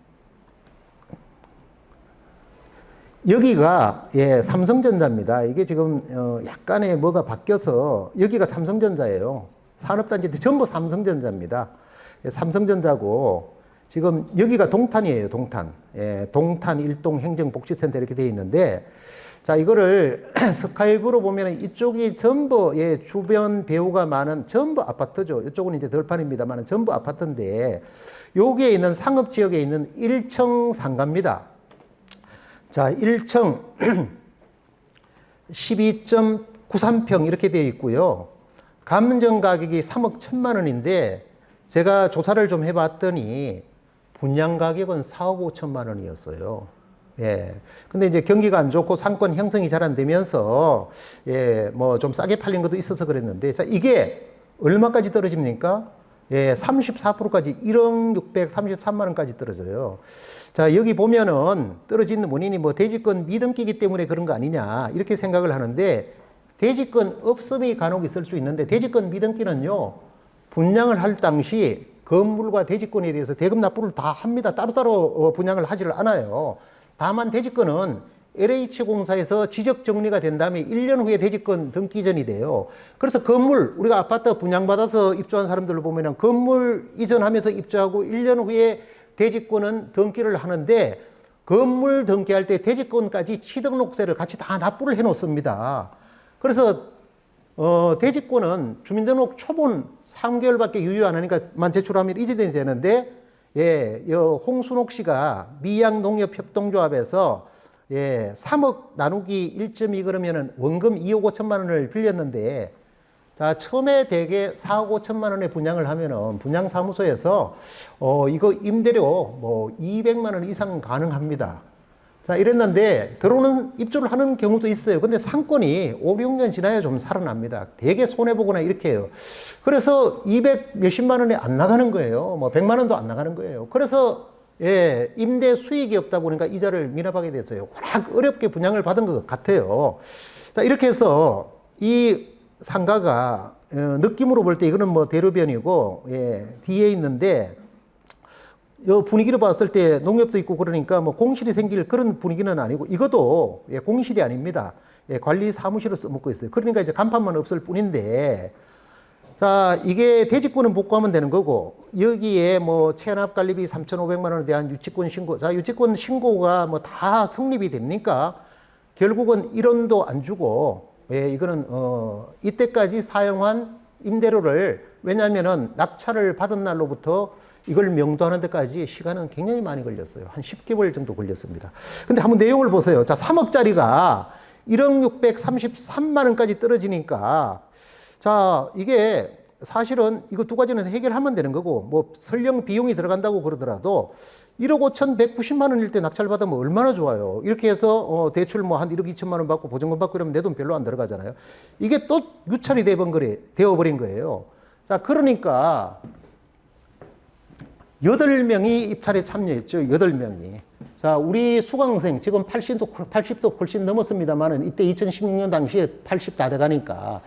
여기가, 예, 삼성전자입니다. 이게 지금, 약간의 뭐가 바뀌어서, 여기가 삼성전자예요. 산업단지인데 전부 삼성전자입니다. 예, 삼성전자고, 지금 여기가 동탄이에요, 동탄. 예, 동탄 일동 행정복지센터 이렇게 되어 있는데, 자, 이거를 스카이브로 보면 이쪽이 전부, 예, 주변 배후가 많은 전부 아파트죠. 이쪽은 이제 덜판입니다만 전부 아파트인데, 여기에 있는 상업지역에 있는 1층 상가입니다. 자, 1층 12.93평 이렇게 되어 있고요. 감정 가격이 3억 1천만 원인데, 제가 조사를 좀 해봤더니, 분양 가격은 4억 5천만 원이었어요. 예. 근데 이제 경기가 안 좋고 상권 형성이 잘 안 되면서, 예, 뭐 좀 싸게 팔린 것도 있어서 그랬는데, 자, 이게 얼마까지 떨어집니까? 예, 34%까지 1억 633만 원까지 떨어져요. 자, 여기 보면은 떨어지는 원인이 뭐 대지권 미등기이기 때문에 그런 거 아니냐, 이렇게 생각을 하는데, 대지권 없음이 간혹 있을 수 있는데, 대지권 미등기는요, 분양을 할 당시 건물과 대지권에 대해서 대금 납부를 다 합니다. 따로따로 분양을 하지를 않아요. 다만 대지권은 LH공사에서 지적 정리가 된 다음에 1년 후에 대지권 등기전이 돼요. 그래서 건물, 우리가 아파트 분양받아서 입주한 사람들을 보면은 건물 이전하면서 입주하고 1년 후에 대지권은 등기를 하는데, 건물 등기할 때 대지권까지 취등록세를 같이 다 납부를 해 놓습니다. 그래서 대지권은 주민등록 초본 3개월밖에 유효 안 하니까만 제출하면 이전이 되는데, 예, 홍순옥 씨가 미양농협협동조합에서, 예, 3억 나누기 1.2 그러면은 원금 2억 5천만 원을 빌렸는데, 자, 처음에 대개 4억 5천만 원에 분양을 하면은 분양사무소에서 이거 임대료 뭐 200만 원 이상 가능합니다. 자, 이랬는데 들어오는 입주를 하는 경우도 있어요. 근데 상권이 5, 6년 지나야 좀 살아납니다. 되게 손해보거나 이렇게 해요. 그래서 200 몇십만 원에 안 나가는 거예요. 뭐 100만 원도 안 나가는 거예요. 그래서, 예, 임대 수익이 없다 보니까 이자를 미납하게 됐어요. 워낙 어렵게 분양을 받은 것 같아요. 자, 이렇게 해서 이 상가가, 느낌으로 볼 때 이거는 뭐 대로변이고, 예, 뒤에 있는데, 요 분위기를 봤을 때 농협도 있고 그러니까 뭐 공실이 생길 그런 분위기는 아니고, 이것도, 예, 공실이 아닙니다. 예, 관리 사무실을 써먹고 있어요. 그러니까 이제 간판만 없을 뿐인데, 자, 이게 대지권은 복구하면 되는 거고, 여기에 뭐 체납 관리비 3,500만 원에 대한 유치권 신고, 자, 유치권 신고가 뭐 다 성립이 됩니까? 결국은 1원도 안 주고, 예, 이거는 이때까지 사용한 임대료를, 왜냐하면은 낙찰을 받은 날로부터 이걸 명도하는 데까지 시간은 굉장히 많이 걸렸어요. 한 10개월 정도 걸렸습니다. 근데 한번 내용을 보세요. 자, 3억짜리가 1억 633만 원까지 떨어지니까, 자, 이게 사실은 이거 두 가지는 해결하면 되는 거고, 뭐 설령 비용이 들어간다고 그러더라도 1억 5,190만 원일 때 낙찰받으면 얼마나 좋아요. 이렇게 해서 대출 뭐 한 1억 2천만 원 받고 보증금 받고 이러면 내 돈 별로 안 들어가잖아요. 이게 또 유찰이 되어버린 거예요. 자, 그러니까 8명이 입찰에 참여했죠. 8명이. 자, 우리 수강생 지금 80도 훨씬 넘었습니다만은 이때 2016년 당시에 80 다 돼가니까.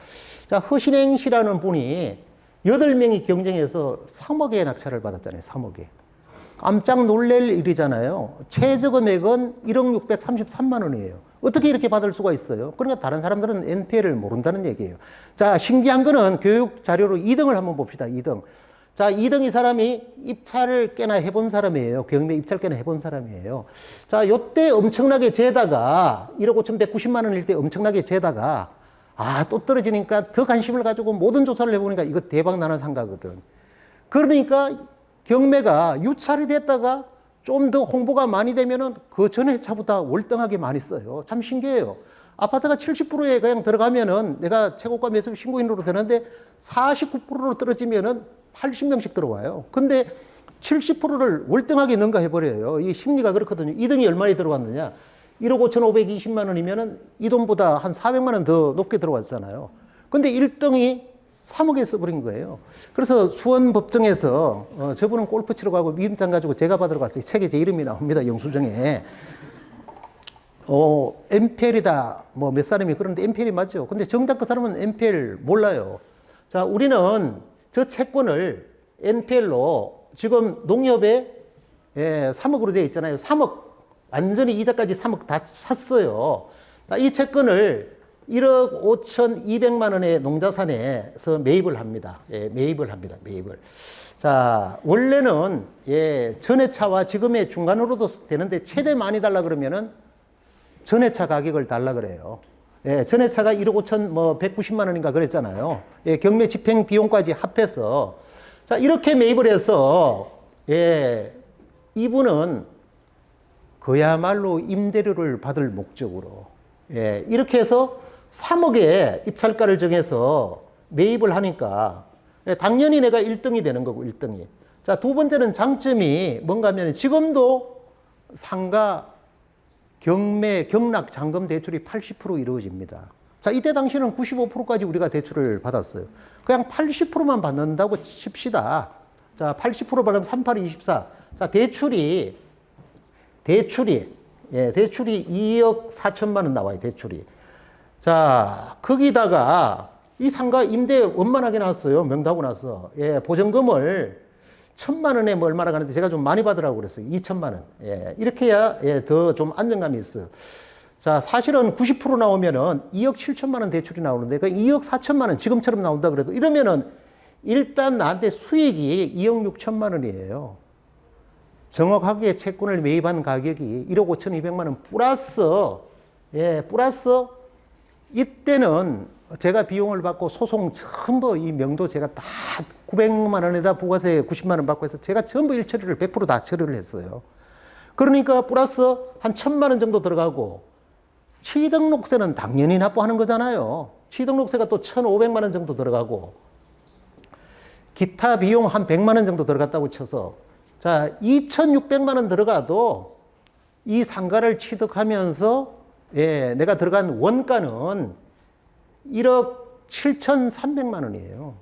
자, 허신행 씨라는 분이 8명이 경쟁해서 3억에 낙찰을 받았잖아요. 3억에. 깜짝 놀랄 일이잖아요. 최저 금액은 1억 633만 원이에요. 어떻게 이렇게 받을 수가 있어요? 그러니까 다른 사람들은 NPL을 모른다는 얘기예요. 자, 신기한 거는 교육 자료로 2등을 한번 봅시다. 2등. 자, 2등 이 사람이 입찰을 꽤나 해본 사람이에요. 경매 입찰 꽤나 해본 사람이에요. 자, 요때 엄청나게 재다가 1억 5,190만 원일 때 엄청나게 재다가, 아, 또 떨어지니까 더 관심을 가지고 모든 조사를 해보니까 이거 대박 나는 상가거든. 그러니까 경매가 유찰이 됐다가 좀 더 홍보가 많이 되면은 그 전에 차보다 월등하게 많이 써요. 참 신기해요. 아파트가 70%에 그냥 들어가면은 내가 최고가 매수 신고인으로 되는데 49%로 떨어지면은 80명씩 들어와요. 근데 70%를 월등하게 능가해버려요. 이 심리가 그렇거든요. 2등이 얼마나 들어왔느냐. 1억 5,520만 원이면은 이 돈보다 한 400만 원 더 높게 들어왔잖아요. 근데 1등이 3억에 써버린 거예요. 그래서 수원법정에서 저분은 골프 치러 가고 미임장 가지고 제가 받으러 갔어요. 책에 제 이름이 나옵니다. 영수증에. MPL이다. 뭐 몇 사람이 그런데 MPL이 맞죠. 근데 정작 그 사람은 MPL 몰라요. 자, 우리는 저 채권을 NPL로 지금 농협에 3억으로 되어 있잖아요. 3억. 완전히 이자까지 3억 다 샀어요. 이 채권을 1억 5,200만 원의 농자산에서 매입을 합니다. 매입을 합니다. 매입을. 자, 원래는 전의 차와 지금의 중간으로도 되는데 최대 많이 달라 그러면은 전의 차 가격을 달라 그래요. 전의 차가 1억 5천 뭐 190만 원인가 그랬잖아요. 경매 집행 비용까지 합해서. 자, 이렇게 매입을 해서 이분은 그야말로 임대료를 받을 목적으로 이렇게 해서 3억에 입찰가를 정해서 매입을 하니까 당연히 내가 1등이 되는 거고 1등이. 자, 두 번째는 장점이 뭔가 하면 지금도 상가 경매 경락 잔금 대출이 80% 이루어집니다. 자, 이때 당시는 95%까지 우리가 대출을 받았어요. 그냥 80%만 받는다고 칩시다. 자, 80% 받으면 38, 24. 자, 대출이 2억 4천만 원 나와요, 대출이. 자, 거기다가 이 상가 임대 원만하게 나왔어요. 명도하고 나서. 보증금을 1,000만 원에 뭐 얼마나 가는데 제가 좀 많이 받으라고 그랬어요. 2천만 원. 이렇게 해야 더 좀 안정감이 있어요. 자, 사실은 90% 나오면은 2억 7천만 원 대출이 나오는데 그 2억 4천만 원 지금처럼 나온다 그래도 이러면은 일단 나한테 수익이 2억 6천만 원이에요. 정확하게 채권을 매입한 가격이 1억 5,200만 원 플러스 플러스 이때는 제가 비용을 받고 소송 전부 이 명도 제가 다 900만 원에다 부가세 90만 원 받고 해서 제가 전부 일처리를 100% 처리를 했어요. 그러니까 플러스 한 1,000만 원 정도 들어가고 취등록세는 당연히 납부하는 거잖아요. 취등록세가 또 1,500만 원 정도 들어가고 기타 비용 한 100만 원 정도 들어갔다고 쳐서 자, 2,600만 원 들어가도 이 상가를 취득하면서 내가 들어간 원가는 1억 7,300만 원이에요.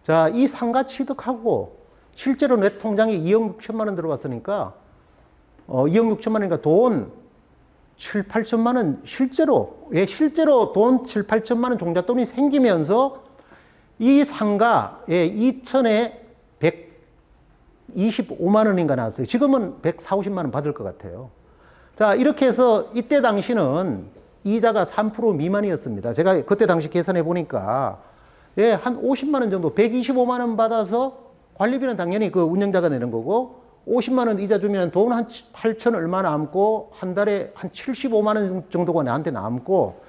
자, 이 상가 취득하고 실제로 내 통장에 2억 6천만 원 들어왔으니까 2억 6천만 원이니까 돈 7, 8천만 원 실제로 돈 7, 8천만 원 종잣돈이 생기면서 이 상가 2천에 125만 원인가 나왔어요. 지금은 140, 50만 원 받을 것 같아요. 자, 이렇게 해서 이때 당시는 이자가 3% 미만이었습니다. 제가 그때 당시 계산해 보니까 한 50만 원 정도 125만 원 받아서 관리비는 당연히 그 운영자가 내는 거고 50만 원 이자 주면 돈 한 8천 얼마 남고 한 달에 한 75만 원 정도가 나한테 남고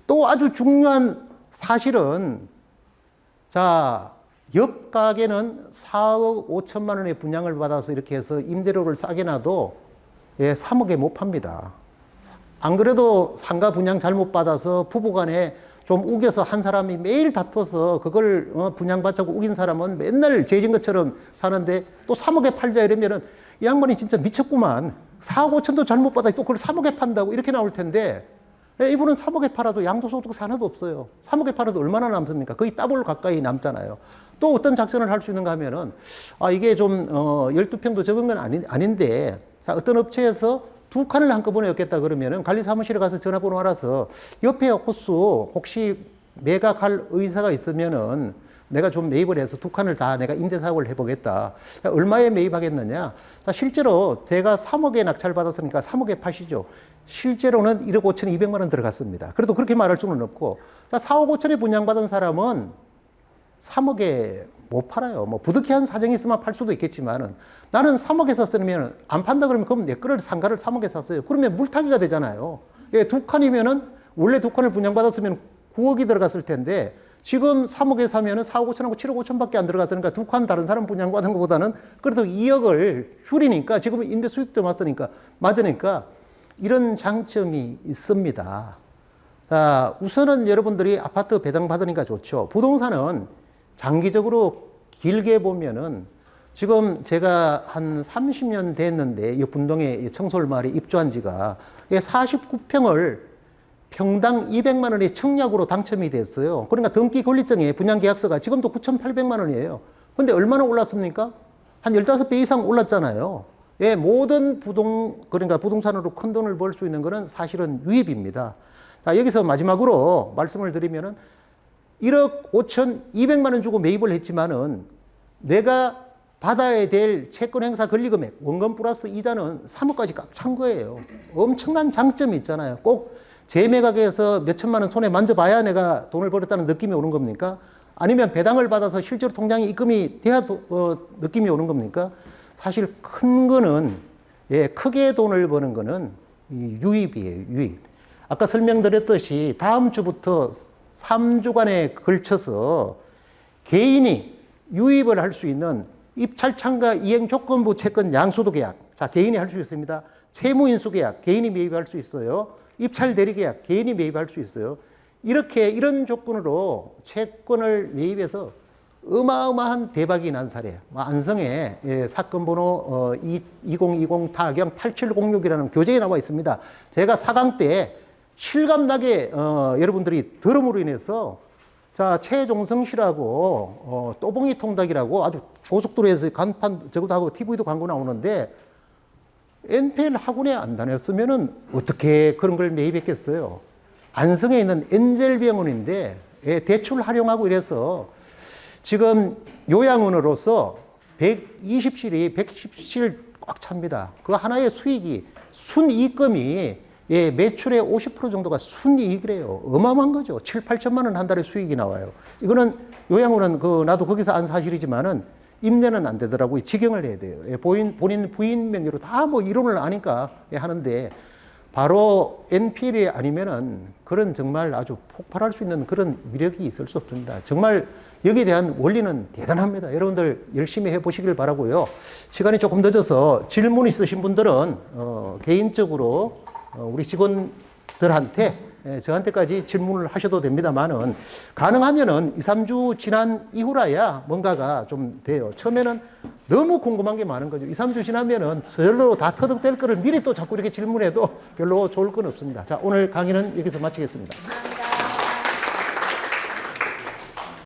또 아주 중요한 사실은 자, 옆 가게는 4억 5천만 원의 분양을 받아서 이렇게 해서 임대료를 싸게 놔도 3억에 못 팝니다. 안 그래도 상가 분양 잘못 받아서 부부간에 좀 우겨서 한 사람이 매일 다퉈서 그걸 분양받자고 우긴 사람은 맨날 죄진 것처럼 사는데 또 3억에 팔자 이러면은 이 양반이 진짜 미쳤구만. 4억 5천도 잘못 받아 또 그걸 3억에 판다고 이렇게 나올 텐데 이분은 3억에 팔아도 양도소득 하나도 없어요. 3억에 팔아도 얼마나 남습니까? 거의 더블 가까이 남잖아요. 또 어떤 작전을 할 수 있는가 하면은 이게 좀 12평도 적은 건 아닌데 어떤 업체에서 2칸을 한꺼번에 엮겠다 그러면은 관리사무실에 가서 전화번호 알아서 옆에 호수 혹시 매각할 의사가 있으면은 내가 좀 매입을 해서 2칸을 다 내가 임대사업을 해보겠다. 얼마에 매입하겠느냐? 자, 실제로 제가 3억에 낙찰받았으니까 3억에 파시죠. 실제로는 1억 5,200만 원 들어갔습니다. 그래도 그렇게 말할 수는 없고, 자, 4억 5천에 분양받은 사람은 3억에 못 팔아요. 뭐 부득이한 사정이 있으면 팔 수도 있겠지만은 나는 3억에 샀으면 안 판다 그러면 그럼 내 거를 상가를 3억에 샀어요. 그러면 물타기가 되잖아요. 2칸이면은 원래 2칸을 분양받았으면 9억이 들어갔을 텐데 지금 3억에 사면은 4억 5천하고 7억 5천밖에 안 들어갔으니까 2칸 다른 사람 분양받은 것보다는 그래도 2억을 줄이니까 지금 임대 수익도 맞으니까 이런 장점이 있습니다. 자, 우선은 여러분들이 아파트 배당 받으니까 좋죠. 부동산은 장기적으로 길게 보면은 지금 제가 한 30년 됐는데 이 분동에 청솔 마을에 입주한 지가 49평을 평당 200만 원의 청약으로 당첨이 됐어요. 그러니까 등기 권리증에 분양 계약서가 지금도 9,800만 원이에요. 근데 얼마나 올랐습니까? 한 15배 이상 올랐잖아요. 예, 모든 그러니까 부동산으로 큰 돈을 벌 수 있는 거는 사실은 유입입니다. 자, 여기서 마지막으로 말씀을 드리면은 1억 5,200만 원 주고 매입을 했지만은 내가 받아야 될 채권 행사 권리금액, 원금 플러스 이자는 3억까지 꽉 찬 거예요. 엄청난 장점이 있잖아요. 꼭 재매각에서 몇 천만 원 손에 만져봐야 내가 돈을 벌었다는 느낌이 오는 겁니까? 아니면 배당을 받아서 실제로 통장에 입금이 돼야 느낌이 오는 겁니까? 사실 큰 거는, 예, 크게 돈을 버는 거는 이 유입이에요, 유입. 아까 설명드렸듯이 다음 주부터 3주간에 걸쳐서 개인이 유입을 할 수 있는 입찰창과 이행조건부 채권 양수도 계약. 자, 개인이 할 수 있습니다. 채무인수 계약, 개인이 매입할 수 있어요. 입찰 대리 계약, 개인이 매입할 수 있어요. 이런 조건으로 채권을 매입해서 어마어마한 대박이 난 사례. 안성에 사건 번호 2020 타경 8706이라는 교재에 나와 있습니다. 제가 4강 때 실감나게 여러분들이 들음으로 인해서 자, 최종성 씨라고 또봉이 통닭이라고 아주 고속도로에서 간판 저것도 하고 TV도 광고 나오는데 NPL 학원에 안 다녔으면은 어떻게 그런 걸 매입했겠어요. 안성에 있는 엔젤병원인데 대출 활용하고 이래서 지금 요양원으로서 120실이 110실 꽉 찹니다. 그 하나의 수익이 순이익금이 매출의 50% 정도가 순이익이래요. 어마어마한 거죠. 7, 8천만 원 한 달에 수익이 나와요. 이거는 요양원은 나도 거기서 안 사실이지만은 임대는 안 되더라고요. 직영을 해야 돼요. 본인 부인 명의로 다 뭐 이론을 아니까 하는데 바로 NPL이 아니면은 그런 정말 아주 폭발할 수 있는 그런 위력이 있을 수 없습니다. 정말 여기에 대한 원리는 대단합니다. 여러분들 열심히 해보시길 바라고요. 시간이 조금 늦어서 질문 있으신 분들은 개인적으로 우리 직원들한테 저한테까지 질문을 하셔도 됩니다만은 가능하면은 2, 3주 지난 이후라야 뭔가가 좀 돼요. 처음에는 너무 궁금한 게 많은 거죠. 2, 3주 지나면은 저절로 다 터득될 거를 미리 또 자꾸 이렇게 질문해도 별로 좋을 건 없습니다. 자, 오늘 강의는 여기서 마치겠습니다.